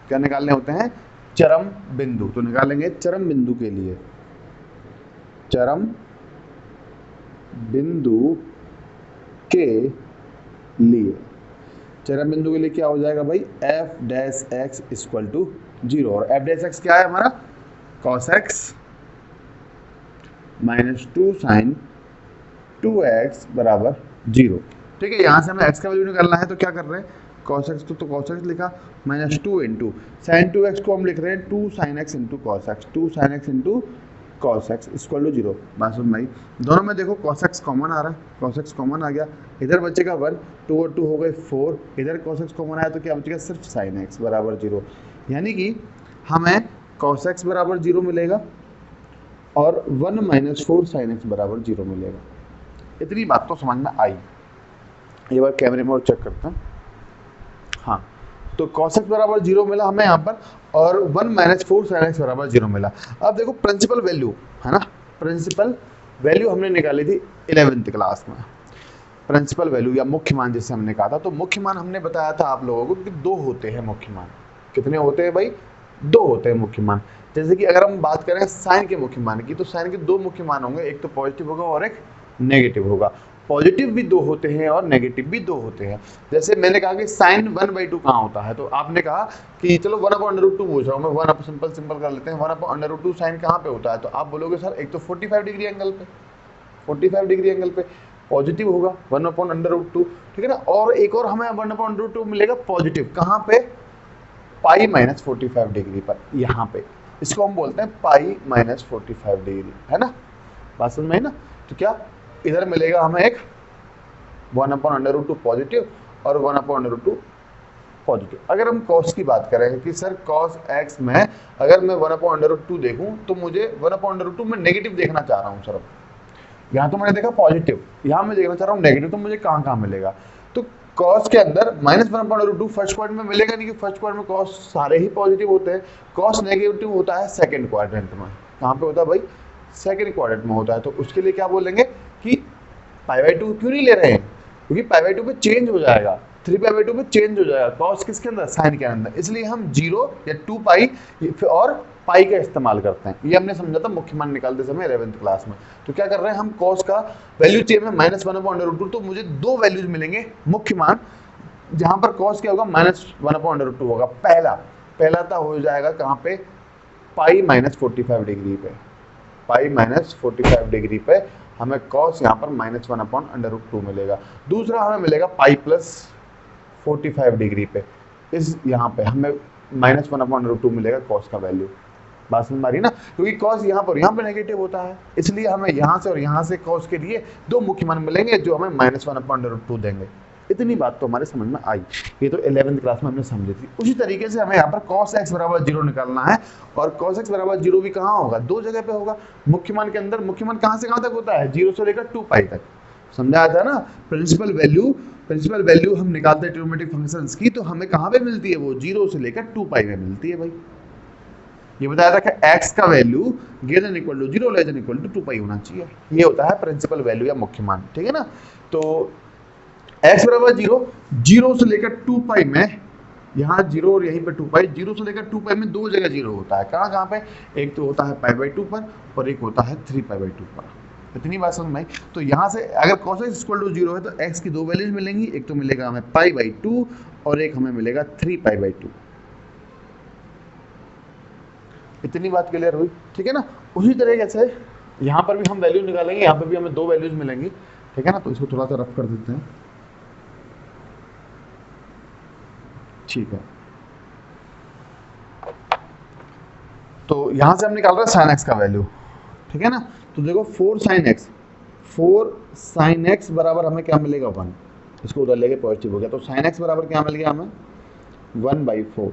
क्या निकालने होते हैं, चरम बिंदु। तो निकालेंगे चरम बिंदु के लिए, चरम बिंदु के लिए, चरम बिंदु के लिए क्या हो जाएगा भाई, f dash x equal to 0, और f डैश x क्या है हमारा, cos x minus 2 sin 2x बराबर 0, ठीक है। यहाँ से हमें x का वैल्यू निकालना है, तो क्या कर रहे हैं, cos x तो cos x लिखा, माइनस 2 इंटू साइन 2x को हम लिख रहे हैं 2 sin x into cos x, 2 sin x into cos x equal to 0। बात सुन भाई, दोनों में देखो cos x कॉमन आ रहा है, cos x कॉमन आ गया, इधर बचेगा 1, 2 और 2 हो गए 4, इधर cos x कॉमन आया तो क्या बचेगा, सिर्फ sin x बराबर 0, यानी कि हमें cos x बराबर 0 मिलेगा और 1 - 4 sin x बराबर 0 मिलेगा। इतनी बात तो समझ में आई। एक बार कैमरे में और चेक करते हैं, हाँ तो cos x बराबर 0 मिला हमें यहाँ पर, और 1 माइनस 4 sin x बराबर 0 मिला। अब देखो प्रिंसिपल वैल्यू है ना, प्रिंसिपल वैल्यू हमने निकाली थी 11th क्लास में, प्रिंसिपल वैल्यू या मुख्य मान जिसे हमने कहा था। तो मुख्य मान हमने बताया था आप लोगों को कि दो होते हैं मुख्य मान। कितने होते हैं भाई? दो होते हैं मुख्य मान। जैसे कि अगर हम बात करें साइन के मुख्य मान की, तो साइन के दो मुख्य मान होंगे, एक तो पॉजिटिव होगा और एक नेगेटिव होगा। पॉजिटिव भी दो होते हैं और नेगेटिव भी दो होते हैं। जैसे मैंने कहा कि साइन 1/2 कहाँ होता है, तो आपने कहा कि चलो 1/√2 पूछ रहा हूँ मैं, 1 सिंपल कर लेते हैं, 1/√2 साइन कहाँ पे होता है, तो आप बोलोगे सर एक तो 45 डिग्री एंगल पे, 45 डिग्री एंगल पे पॉजिटिव होगा 1/√2, ठीक है ना। और एक और हमें 1/√2 मिलेगा पॉजिटिव, कहाँ पे? पाई माइनस 45 डिग्री पर, यहाँ पे। इसको हम बोलते हैं पाई माइनस 45 डिग्री, है ना, बात समझ में है ना। तो क्या इधर मिलेगा हमें एक 1/√2 पॉजिटिव और 1/√2 पॉजिटिव। अगर हम कॉस की बात करें कि सर कॉस एक्स में अगर मैं 1/√2 देखूं तो मुझे 1/√2 में नेगेटिव देखना चाह रहा हूं सर। यहाँ तो मैंने देखा पॉजिटिव, यहाँ मैं देखना चाह रहा हूँ नेगेटिव, तो मुझे कहाँ कहाँ मिलेगा? तो कॉस के अंदर माइनस 1/√2 फर्स्ट क्वाड्रेंट में मिलेगा नहीं, कि फर्स्ट क्वाड्रेंट में कॉस सारे ही पॉजिटिव होते हैं। कॉस नेगेटिव होता है सेकंड क्वाड्रेंट में। कहाँ पे होता है भाई? सेकंड क्वाड्रेंट में होता है। तो उसके लिए क्या बोलेंगे कि π/2 क्यों नहीं ले रहे हैं? क्योंकि π/2 पे चेंज हो जाएगा, 3π/2 पे चेंज हो जाएगा कॉस किसके अंदर? साइन के अंदर। इसलिए हम 0 या 2π और पाई का इस्तेमाल करते हैं। ये हमने समझा था मुख्य मान निकालते समय 11th क्लास में। तो क्या कर रहे हैं हम, कॉस का वैल्यू चाहिए में -1/√2, तो मुझे दो वैल्यूज मिलेंगे मुख्य मान, जहां पर कॉस क्या होगा? -1/√2 होगा। पहला तो हो जाएगा कहाँ पे? पाई माइनस 45 डिग्री पे, पाई माइनस 45 डिग्री पे हमें कॉस यहाँ पर -1/√2 मिलेगा। दूसरा हमें मिलेगा पाई प्लस 45 डिग्री पे, इस यहाँ पे हमें -1/√2 मिलेगा कॉस का वैल्यू। बात समझ में आ रही है ना, क्योंकि कॉस यहाँ पर नेगेटिव होता है, इसलिए हमें यहाँ से और यहाँ से कॉस के लिए दो मुख्य मान मिलेंगे जो हमें -1/√2 देंगे। इतनी बात तो हमारे समझ में आई। ये तो 11th क्लास में हमने समझी थी। उसी तरीके से हमें यहाँ पर cos x बराबर 0 निकालना है, और cos x बराबर 0 भी कहाँ होगा? दो जगह पे होगा मुख्य मान के अंदर। मुख्य मान कहाँ से कहाँ तक होता है? 0 से लेकर 2π तक। समझा था ना? प्रिंसिपल वैल्यू हम निकालते हैं ट्रिग्नोमेट्रिक फंक्शंस की, तो हमें कहाँ पे मिलती है? वो 0 से लेकर 2π में मिलती है भाई। ये बताया था कि x का value greater than equal to 0 less than equal to 2π होना चाहिए। ये होता है प्रिंसिपल वैल्यू या मुख्य मान, ठीक है ना। तो x बराबर 0 से लेकर 2π में, यहाँ 0 और यहीं पे 2π, 0 से लेकर 2π में दो जगह 0 होता है। कहाँ कहाँ पे? एक तो होता है π/2 पर और एक होता है 3π/2 पर। इतनी बात समझ में आई। तो यहाँ से अगर cos x इक्वल टू 0 है तो x की दो वैल्यूज मिलेंगी, एक तो मिलेगा हमें π/2 और एक हमें मिलेगा 3π/2। इतनी बात क्लियर हुई, ठीक है ना। उसी तरीके से यहाँ पर भी हम वैल्यू निकालेंगे, यहाँ पर भी हमें दो वैल्यूज मिलेंगी, ठीक है ना। तो इसको थोड़ा सा रफ कर देते हैं, ठीक है। तो यहां से हम निकाल रहे हैं साइन एक्स का वैल्यू, ठीक है ना। तो देखो 4 साइन एक्स बराबर हमें क्या मिलेगा? 1। इसको उधर लेके पॉजिटिव हो गया, तो साइन एक्स बराबर क्या मिल गया हमें? 1/4।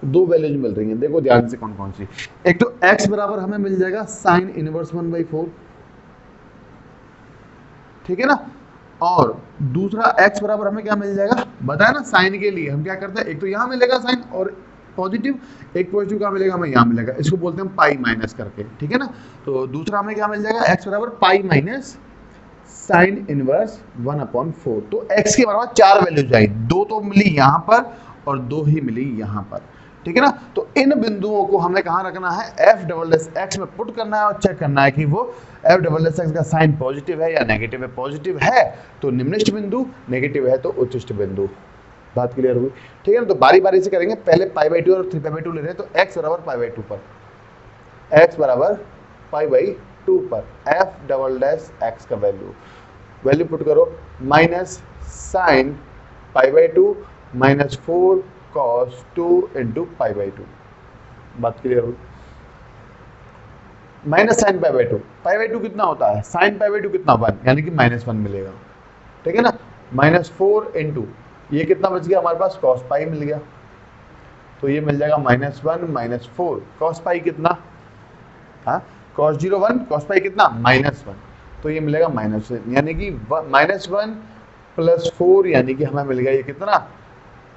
दो वैल्यूज मिल रही हैं, देखो ध्यान से कौन कौन सी। एक तो x बराबर हमें मिल जाएगा साइन इनवर्स 1/4, ठीक है ना। और दूसरा x बराबर हमें क्या मिल जाएगा? बताया ना, साइन के लिए हम क्या करते हैं, एक तो यहाँ मिलेगा साइन और पॉजिटिव, एक पॉजिटिव क्या मिलेगा हमें? यहाँ मिलेगा। इसको बोलते हैं पाई माइनस करके, ठीक है ना। तो दूसरा हमें क्या मिल जाएगा? x बराबर पाई माइनस साइन इनवर्स 1/4। तो x के बराबर चार वैल्यूज आई, दो तो मिली यहाँ पर और दो ही मिली यहाँ पर, ठीक है ना। तो इन बिंदुओं को हमें कहाँ रखना है? f"x में पुट करना है और चेक करना है कि वो f"x का साइन पॉजिटिव है या नेगेटिव है। पॉजिटिव है तो निम्नलिखित बिंदु, नेगेटिव है तो उच्चतम बिंदु। बात क्लियर हुई, ठीक है ना। तो बारी बारी से करेंगे, पहले π/2 और 3π/2 ले रहे हैं। तो x बराबर π/2 पर, x बराबर π/2 पर f"x का वैल्यू पुट करो, minus sine π/2 minus 4 cos 2 into π/2। बात क्लियर हुई। माइनस साइन π/2 कितना होता है? साइन π/2 कितना? 1, यानी कि -1 मिलेगा, ठीक है ना। -4 इंटू ये कितना बच गया हमारे पास? cos π मिल गया, तो ये मिल जाएगा -1 -4 cos π कितना? हाँ, cos 0 1 cos π कितना? -1, तो ये मिलेगा -1, यानी कि -1 + 4 यानी कि हमें मिल गया ये कितना?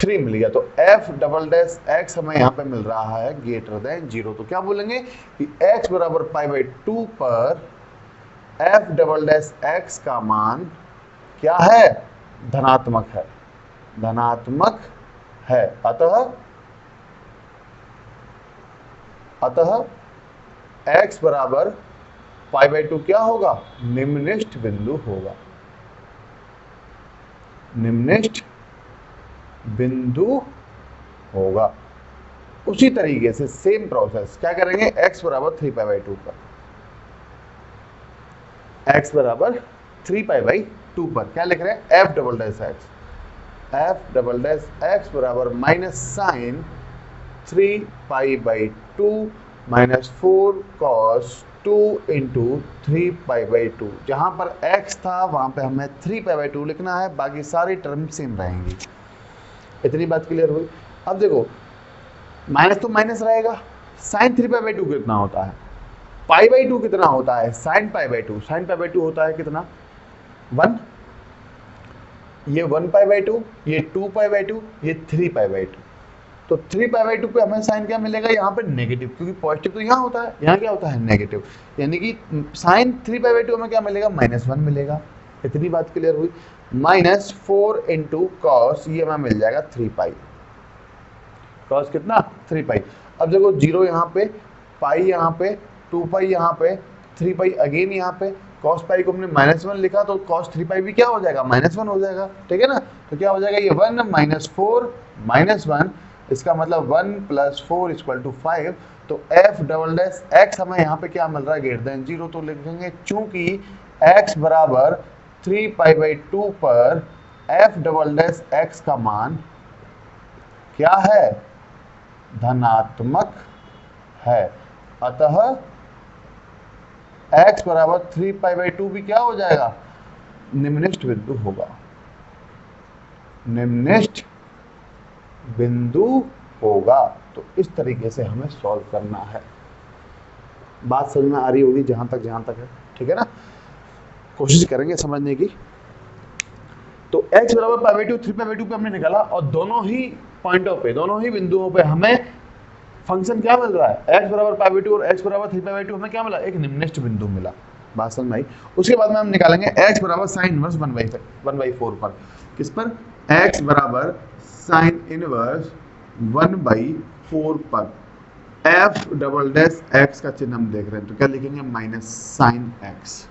3 मिल गया। तो एफ डबल डैश एक्स हमें यहाँ पे मिल रहा है ग्रेटर देन 0। तो क्या बोलेंगे कि x बराबर पाई बाई 2 पर एफ डबल डैश एक्स का मान क्या है, धनात्मक है, धनात्मक है। अतः x बराबर पाई बाई 2 क्या होगा, निम्नलिखित बिंदु होगा, निम्नलिखित बिंदु होगा। उसी तरीके से सेम प्रोसेस क्या करेंगे, x बराबर 3 पाई बाई 2 पर, x बराबर 3 पाई बाई 2 पर क्या लिख रहे हैं, f double dash x, f double dash x बराबर minus sine 3 pi by 2 minus 4 cos 2 into 3 pi by 2। जहां पर x था वहां पे हमें 3 पाई बाई 2 लिखना है, बाकी सारी टर्म सेम रहेंगी। इतनी बात क्लियर हुई। अब देखो माइनस तो माइनस रहेगा, साइन 3 पाई बाई 2 कितना होता है, पाई बाई 2 कितना होता है, sine pi by 2, sine pi by 2 होता है कितना 1, ये 1 पाई बाई 2, ये 2 पाई बाई 2, ये 3 पाई बाई 2। तो 3 पाई बाई 2 पे हमें साइन क्या मिलेगा, यहाँ पे नेगेटिव, क्योंकि पॉजिटिव तो यहाँ होता है, यहाँ क्या होता है नेगेटिव, यानी कि साइन 3 पाई बाई 2 हमें क्या मिलेगा, -1 मिलेगा। इतनी बात क्लियर हुई। -4 इंटू कॉस, ये हमें मिल जाएगा 3 पाई, कॉस कितना 3 पाई। अब देखो 0 यहाँ पे, पाई यहाँ पे, 2 पाई यहाँ पे, 3 पाई अगेन यहाँ पे, कॉस पाई को हमने -1 लिखा तो कॉस 3 पाई भी क्या हो जाएगा, -1 हो जाएगा, ठीक है ना। तो क्या हो जाएगा ये 1 -4 -1, इसका मतलब 1 + 4 = 5। तो f डबल डैश एक्स हमें यहाँ पे क्या मिल रहा है, ग्रेटर देन 0। तो लिखेंगे चूंकि x बराबर 3 पाई बाई 2 पर f डबल डैश एक्स का मान क्या है, धनात्मक है, अतः x बराबर 3 पाई बाई 2 भी क्या हो जाएगा, निम्नलिखित बिंदु होगा, निम्नलिखित बिंदु होगा। तो इस तरीके से हमें सॉल्व करना है। बात समझ में आ रही होगी जहां तक है, ठीक है ना। कोशिश करेंगे समझने की। तो x बराबर पाई बाई 2 3 पाई बाई 2 पे हमने निकाला, और दोनों ही पॉइंटों पे, दोनों ही बिंदुओं पे हमें फंक्शन क्या मिल रहा है, x बराबर पाई बाई 2 और x बराबर 3 पाई बाई 2 हमें क्या मिला, एक निम्नलिखित बिंदु मिला। बात समझ में आई। उसके बाद में हम निकालेंगे x बराबर साइन इनवर्स 1/4 पर, किस पर, x बराबर साइन इनवर्स 1/4 पर f डबल डैश x का चिन्ह हम देख रहे हैं, तो क्या लिखेंगे, माइनस साइन x।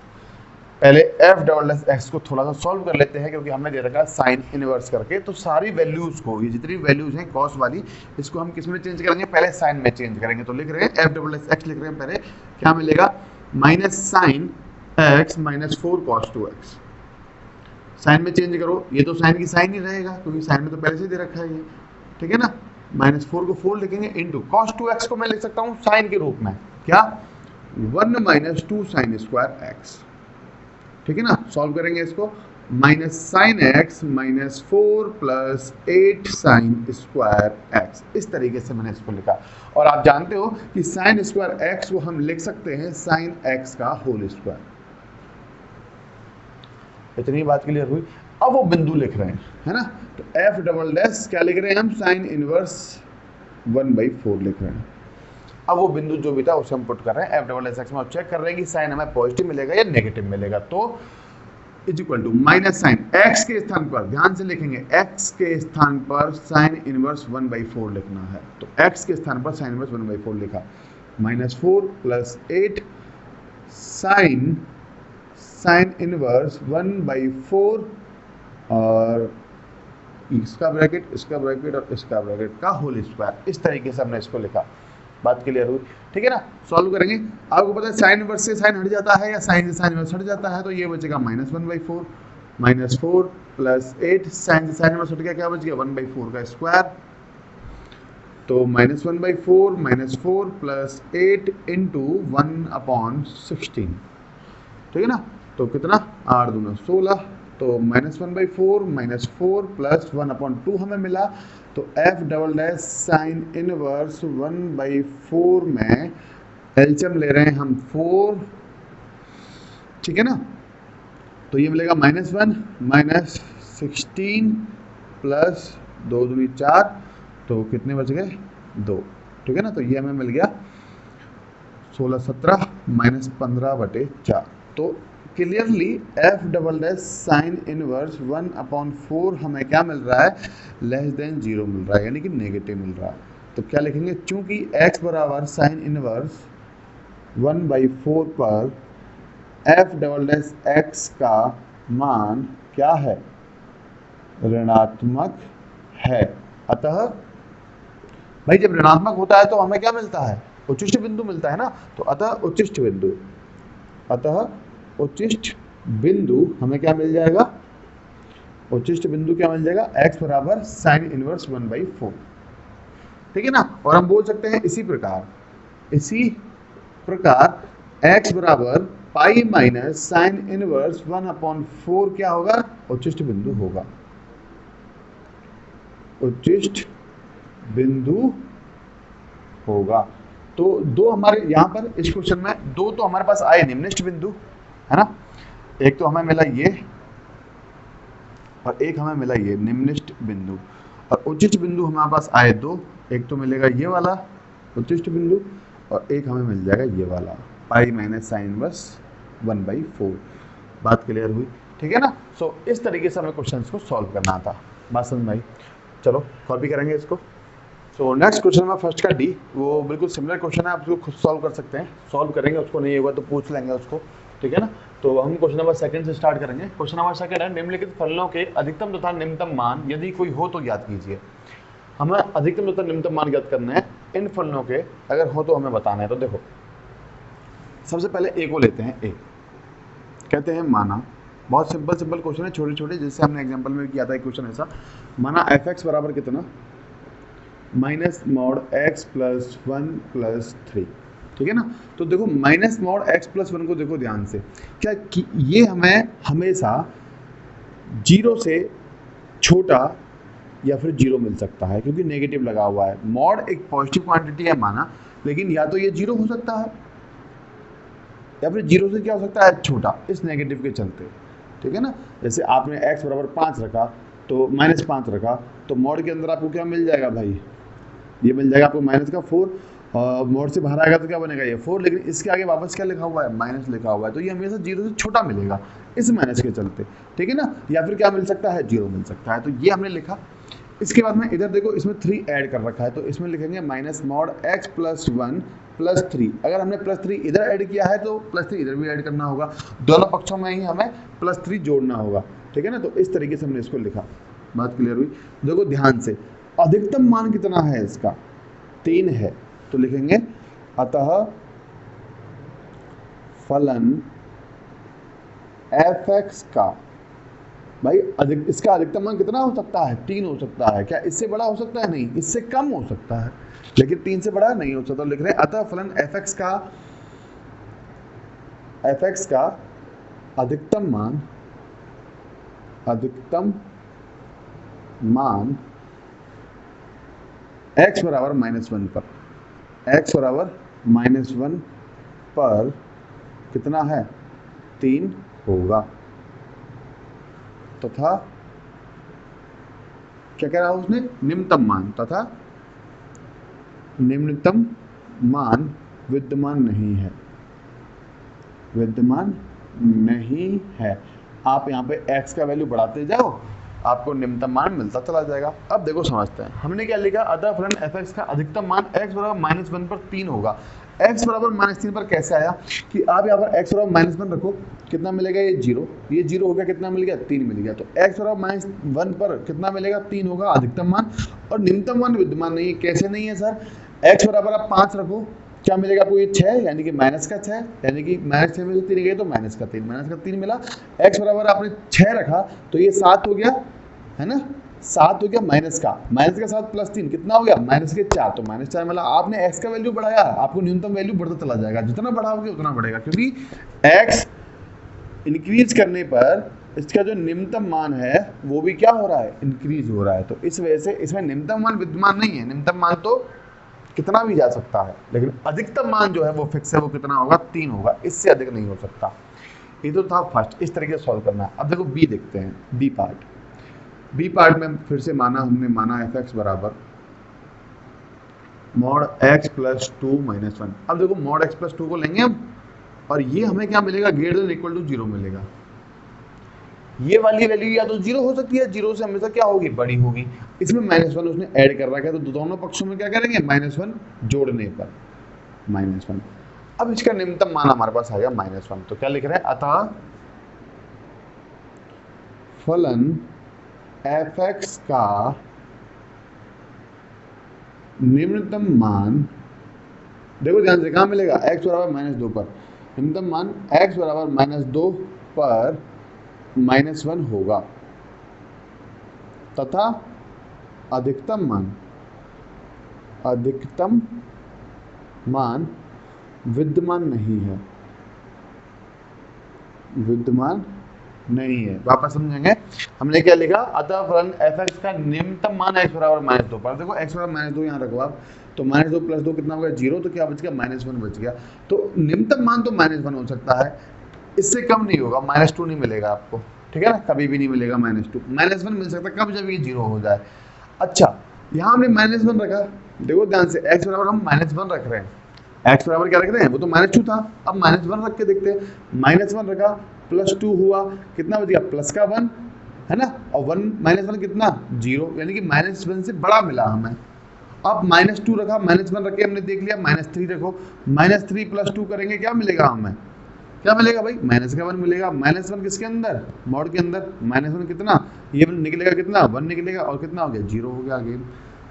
पहले f डबल डैश x को थोड़ा सा सॉल्व कर लेते हैं, क्योंकि हमने दे रखा है साइन इनवर्स करके। तो सारी वैल्यूज को, ये जितनी वैल्यूज हैं कॉस वाली, इसको हम किस में चेंज करेंगे, पहले साइन में चेंज करेंगे। तो लिख रहे हैं f डबल डैश x लिख रहे हैं, पहले क्या मिलेगा, minus sine x -4 cos 2x। Sign में चेंज करो, ये तो साइन की साइन ही रहेगा, क्योंकि साइन में तो पहले से दे रखा है ये, ठीक है ना। -4 को 4 लिखेंगे, इंटू cos 2x को मैं लिख सकता हूँ साइन के रूप में, क्या 1 - 2 sin स्क्वायर x, ठीक है ना। सॉल्व करेंगे इसको, minus sine x -4 + 8 sin square x। इस तरीके से मैंने इसको लिखा। और आप जानते हो कि साइन स्क्वायर x को हम लिख सकते हैं साइन x का होल स्क्वायर। इतनी बात क्लियर हुई। अब वो बिंदु लिख रहे हैं, है ना। तो f डबल डैश क्या लिख रहे हैं हम, साइन इनवर्स 1/4 लिख रहे हैं। अब वो बिंदु जो भी था उसे हम पुट कर रहे हैं f डबल डैश एक्स में, और चेक कर रहे हैं कि साइन हमें पॉजिटिव मिलेगा या नेगेटिव मिलेगा। तो equal to minus sine x के स्थान पर, ध्यान से लिखेंगे, x के स्थान पर साइन इनवर्स 1/4 लिखना है। तो x के स्थान पर साइन इनवर्स 1/4 लिखा, -4 + 8 साइन इनवर्स 1/4 और इसका ब्रैकेट और इसका ब्रैकेट का होल स्क्वायर। इस तरीके से हमने इसको लिखा। बात क्लियर हुई, ठीक है ना। सॉल्व करेंगे। आपको पता है साइन इनवर्स से साइन हट जाता है या साइन से साइन इनवर्स हट जाता है, तो ये बचेगा -1/4, -4 + 8 साइन से साइन इनवर्स हट गया, क्या बच गया 1/4 का स्क्वायर। तो -1/4 -4 + 8 × 1/16, ठीक है ना। तो कितना, 8 दूना 16, तो -1/4 -4 + 1/2 हमें मिला। तो f double dash sine inverse 1/4 में एलसीएम ले रहे हैं हम 4, ठीक है ना। तो ये मिलेगा -1 -16 + 2 दूनी 4, तो कितने बच गए 2, ठीक है ना। तो ये हमें मिल गया 16 17 माइनस 15/4। तो clearly F double dash sine inverse 1/4 हमें क्या मिल रहा है, लेस देन 0 मिल रहा है, यानी कि नेगेटिव मिल रहा है। तो क्या लिखेंगे, चूंकि x बराबर साइन इनवर्स 1/4 पर एफ डबल डैश एक्स का मान क्या है, ऋणात्मक है। अतः भाई जब ऋणात्मक होता है तो हमें क्या मिलता है, उच्चिष्ट बिंदु मिलता है ना। तो अतः उच्चिष्ट बिंदु हमें क्या मिल जाएगा, उच्चिष्ट बिंदु क्या मिल जाएगा, x बराबर साइन इनवर्स 1/4, ठीक है ना। और हम बोल सकते हैं इसी प्रकार x बराबर पाई माइनस साइन इनवर्स 1/4 क्या होगा, उच्चिष्ट बिंदु होगा, उच्चिष्ट बिंदु होगा। तो दो हमारे यहाँ पर इस क्वेश्चन में दो तो हमारे पास आए निम्निष्ठ बिंदु, है ना। एक तो हमें मिला ये और एक हमें मिला ये निम्निष्ठ बिंदु, और उच्चिष्ट बिंदु हमारे पास आए दो, एक तो मिलेगा ये वाला उच्चिष्ट बिंदु और एक हमें मिल जाएगा ये वाला पाई माइनस साइन इनवर्स 1/4। बात क्लियर हुई, ठीक है ना। सो इस तरीके से हमें क्वेश्चंस को सॉल्व करना था, बात समझ में आई। चलो कॉपी करेंगे इसको। सो नेक्स्ट क्वेश्चन में फर्स्ट का डी, वो बिल्कुल सिमिलर क्वेश्चन है, आप उसको खुद सॉल्व कर सकते हैं, सॉल्व करेंगे, उसको नहीं होगा तो पूछ लेंगे उसको, ठीक है ना। तो हम क्वेश्चन नंबर सेकंड से स्टार्ट करेंगे। क्वेश्चन नंबर सेकंड है, निम्नलिखित फलनों के अधिकतम तथा निम्नतम मान यदि कोई हो तो ज्ञात कीजिए। हमें अधिकतम तथा निम्नतम मान ज्ञात करना है इन फलनों के, अगर हो तो हमें बताना है। तो देखो सबसे पहले ए को लेते हैं। ए कहते हैं माना, बहुत सिंपल क्वेश्चन है, छोटे छोटे, जैसे हमने एग्जाम्पल में किया था एक क्वेश्चन ऐसा, माना एफ एक्स बराबर कितना, minus mod x plus 1 plus 3, ठीक है ना। तो देखो माइनस मॉड एक्स प्लस 1 को देखो ध्यान से, क्या कि ये हमें हमेशा 0 से छोटा या फिर 0 मिल सकता है, क्योंकि नेगेटिव लगा हुआ है। मॉड एक पॉजिटिव क्वांटिटी है माना, लेकिन या तो ये 0 हो सकता है या फिर 0 से क्या हो सकता है, छोटा, इस नेगेटिव के चलते, ठीक है ना। जैसे आपने x बराबर 5 रखा तो माइनस 5 रखा, तो मॉड के अंदर आपको क्या मिल जाएगा भाई, ये मिल जाएगा आपको माइनस का 4, और मॉड से बाहर आएगा तो क्या बनेगा ये 4, लेकिन इसके आगे वापस क्या लिखा हुआ है, माइनस लिखा हुआ है, तो ये हमेशा 0 से छोटा मिलेगा इस माइनस के चलते, ठीक है ना। या फिर क्या मिल सकता है, 0 मिल सकता है, तो ये हमने लिखा। इसके बाद में इधर देखो इसमें 3 ऐड कर रखा है, तो इसमें लिखेंगे minus mod x plus 1 plus 3। अगर हमने प्लस 3 इधर ऐड किया है तो प्लस 3 इधर भी ऐड करना होगा, दोनों पक्षों में ही हमें प्लस 3 जोड़ना होगा, ठीक है ना। तो इस तरीके से हमने इसको लिखा, बात क्लियर हुई। देखो ध्यान से, अधिकतम मान कितना है इसका, 3 है, तो लिखेंगे अतः फलन एफ एक्स का, भाई इसका अधिकतम मान कितना हो सकता है, 3 हो सकता है। क्या इससे बड़ा हो सकता है, नहीं, इससे कम हो सकता है, लेकिन 3 से बड़ा नहीं हो सकता। लिख रहे हैं अतः फलन एफ एक्स का अधिकतम मान x बराबर -1 पर, x बराबर -1 पर कितना है, 3 होगा, तथा क्या कह रहा है उसने, निम्नतम मान, तथा निम्नतम मान विद्यमान नहीं है। आप यहाँ पे x का वैल्यू बढ़ाते जाओ, आपको निम्नतम मान मिलता चला जाएगा। अब देखो समझते हैं, हमने क्या लिखा, अतः फलन एफ एक्स का अधिकतम मान x बराबर -1 पर 3 होगा। x बराबर -3 पर कैसे आया कि आप यहाँ पर x बराबर -1 रखो, कितना मिलेगा, ये 0, ये 0 हो गया, कितना मिल गया, 3 मिल गया। तो x बराबर -1 पर कितना मिलेगा, 3 होगा अधिकतम मान, और निम्नतम मान विद्यमान नहीं है। कैसे नहीं है सर, x बराबर आप 5 रखो, क्या मिलेगा आपको, ये 6, यानी कि माइनस का 6, यानी कि -6 में से 3 गए तो माइनस का 3 मिला। x बराबर आपने 6 रखा तो ये 7 हो गया, है ना, 7 हो गया, माइनस का 7 प्लस 3 कितना हो गया, -4, तो -4 मिला। आपने x का वैल्यू बढ़ाया, आपको न्यूनतम वैल्यू बढ़ता चला जाएगा, जितना बढ़ाओगे उतना बढ़ेगा, क्योंकि x इंक्रीज करने पर इसका जो निम्नतम मान है वो भी क्या हो रहा है, इंक्रीज हो रहा है। तो इस वजह से इसमें निम्नतम मान विद्यमान नहीं है, निम्नतम मान तो कितना भी जा सकता है, लेकिन अधिकतम मान जो है वो फिक्स है, वो कितना होगा, 3 होगा, इससे अधिक नहीं हो सकता। ये तो था फर्स्ट, इस तरीके से सॉल्व करना है। अब देखो बी देखते हैं, बी पार्ट। बी पार्ट में फिर से हमने माना एफ एक्स बराबर मॉड एक्स प्लस 2 माइनस 1। अब देखो मॉड एक्स प्लस 2 को लेंगे हम, और ये हमें क्या मिलेगा, ग्रेटर देन इक्वल टू 0 मिलेगा। ये वाली वैल्यू या तो 0 हो सकती है, 0 से हमेशा क्या होगी, बड़ी होगी। इसमें -1 उसने ऐड कर रखा है, तो दोनों पक्षों में क्या करेंगे, -1 जोड़ने पर -1। अब इसका न्यूनतम मान हमारे पास आ गया -1, तो क्या लिख रहे हैं, अतः फलन एफ एक्स का निम्नतम मान, देखो ध्यान से, कहाँ मिलेगा, x बराबर -2 पर। निम्नतम मान x बराबर -2 पर -1 होगा, तथा अधिकतम मान विद्यमान नहीं है, वापस समझेंगे। हमने क्या लिखा, अतः फलन एफ एक्स का निम्नतम मान x बराबर -2 पर। देखो x बराबर -2 यहाँ रखो आप, तो -2 प्लस 2 कितना हो गया, 0, तो क्या बच गया, -1 बच गया। तो निम्नतम मान तो -1 हो सकता है, इससे कम नहीं होगा, -2 नहीं मिलेगा आपको, ठीक है ना, कभी भी नहीं मिलेगा -2। -1 मिल सकता है कब, जब ये 0 हो जाए। अच्छा, यहाँ हमने -1 रखा, देखो ध्यान से, x बराबर हम -1 रख रहे हैं, x बराबर क्या रख रहे हैं, वो तो -2 था, अब -1 रख के देखते हैं। -1 रखा, +2 हुआ, कितना बच गया, प्लस का 1, है ना, और 1 -1 कितना, 0, यानी कि -1 से बड़ा मिला हमें। अब -2 रखा, -1 रख के हमने देख लिया, -3 रखो, -3 + 2 करेंगे, क्या मिलेगा हमें, क्या मिलेगा भाई, -1 मिलेगा। -1 किसके अंदर, मॉड के अंदर, -1 कितना, ये निकलेगा कितना, 1 निकलेगा, और कितना हो गया, 0 हो गया, अगेन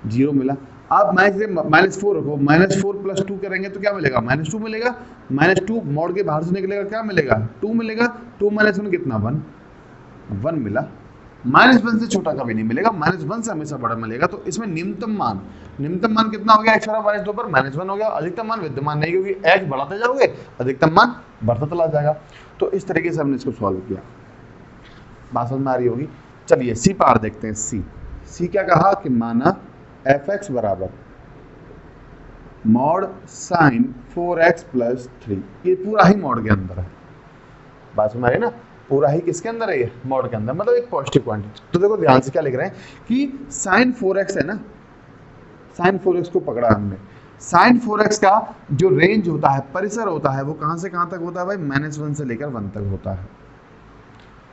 0 मिला। आप -4 रखो, -4 + 2 करेंगे तो क्या मिलेगा, -2 मिलेगा। -2 मॉड के बाहर से निकलेगा, क्या मिलेगा, 2 मिलेगा। 2 - 1 कितना, 1 मिला। -1 से छोटा कभी नहीं मिलेगा, -1 से हमेशा बड़ा मिलेगा। तो इसमें निम्नतम मान कितना हो गया, x बराबर -2 पर -1 हो गया। अधिकतम मान विद्यमान नहीं, क्योंकि x बढ़ाते जाओगे अधिकतम मान बढ़ता चला जाएगा। तो इस तरीके से हमने इसको सॉल्व किया, बात समझ में आ रही होगी। चलिए सी पार देखते हैं। सी क्या कहा कि माना एफ एक्स बराबर मॉड साइन 4x + 3, ये पूरा ही मॉड के अंदर है, बात समझ में आ रही है ना, पूरा ही किसके अंदर है, ये मॉड के अंदर, मतलब एक पॉजिटिव क्वांटिटी। तो देखो ध्यान से क्या लिख रहे हैं कि साइन 4x है ना, साइन 4x को पकड़ा हमने। साइन 4x का जो रेंज होता है, परिसर होता है, वो कहां से कहां तक होता है भाई, -1 से लेकर 1 तक होता है,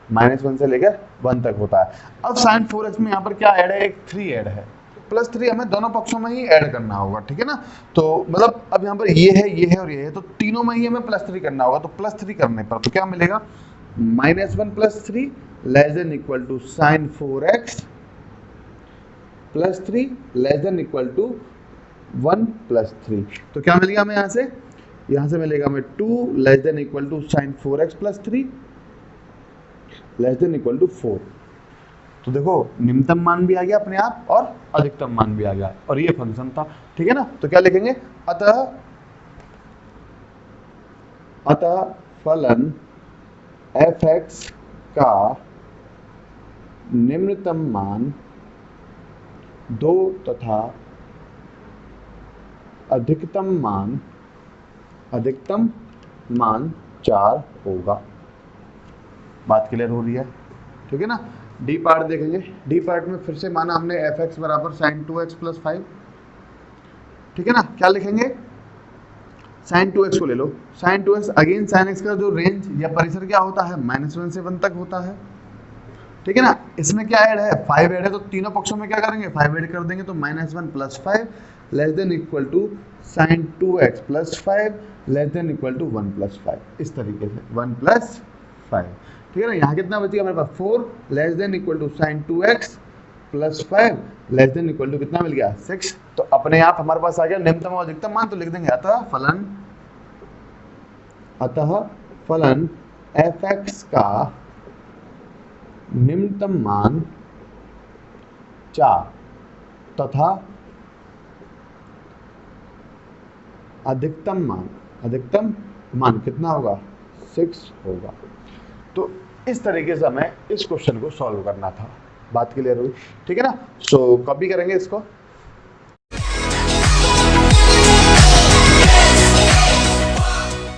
-1 से लेकर 1 तक होता है। अब साइन 4x में यहाँ पर क्या ऐड है, एक 3 ऐड है, +3 हमें दोनों पक्षों में ही ऐड करना होगा, ठीक है ना। तो मतलब अब यहाँ पर ये है और ये है, तो तीनों में ही हमें +3 करना होगा। तो +3 करने पर तो क्या मिलेगा, -1 + 3 ≤ sin 4x + 3 ≤ 1 + 3। तो क्या मिलेगा हमें, यहाँ से मिलेगा हमें 2 ≤ sin 4x + 3 ≤ 4। तो देखो निम्नतम मान भी आ गया अपने आप, और अधिकतम मान भी आ गया, और ये फंक्शन था, ठीक है ना। तो क्या लिखेंगे, अतः फलन एफ एक्स का निम्नतम मान 2 तथा अधिकतम मान 4 होगा। बात क्लियर हो रही है, ठीक है ना। डी पार्ट देखेंगे। डी पार्ट में फिर से माना हमने एफ एक्स बराबर sin 2x + 5, ठीक है ना। क्या लिखेंगे, sin 2x को ले लो, sin 2x again sin x का जो रेंज या परिसर क्या होता है, -1 से 1 तक होता है, ठीक है ना। इसमें क्या ऐड है, 5 ऐड है, तो तीनों पक्षों में क्या करेंगे, 5 ऐड कर देंगे, तो -1 + 5 ≤ sin 2x + 5 ≤ 1 + 5, इस तरीके से 1 + 5, ठीक है ना। यहाँ कितना बचेगा हमारे पास, 4 ≤ sin 2x + 5 ≤ कितना मिल गया, 6। तो अपने आप हमारे पास आ गया निम्नतम और अधिकतम मान। तो लिख देंगे अतः फलन एफ एक्स का निम्नतम मान 4 तथा अधिकतम मान कितना होगा, 6 होगा। तो इस तरीके से हमें इस क्वेश्चन को सॉल्व करना था। बात क्लियर हुई, ठीक है ना। सो कॉपी करेंगे इसको।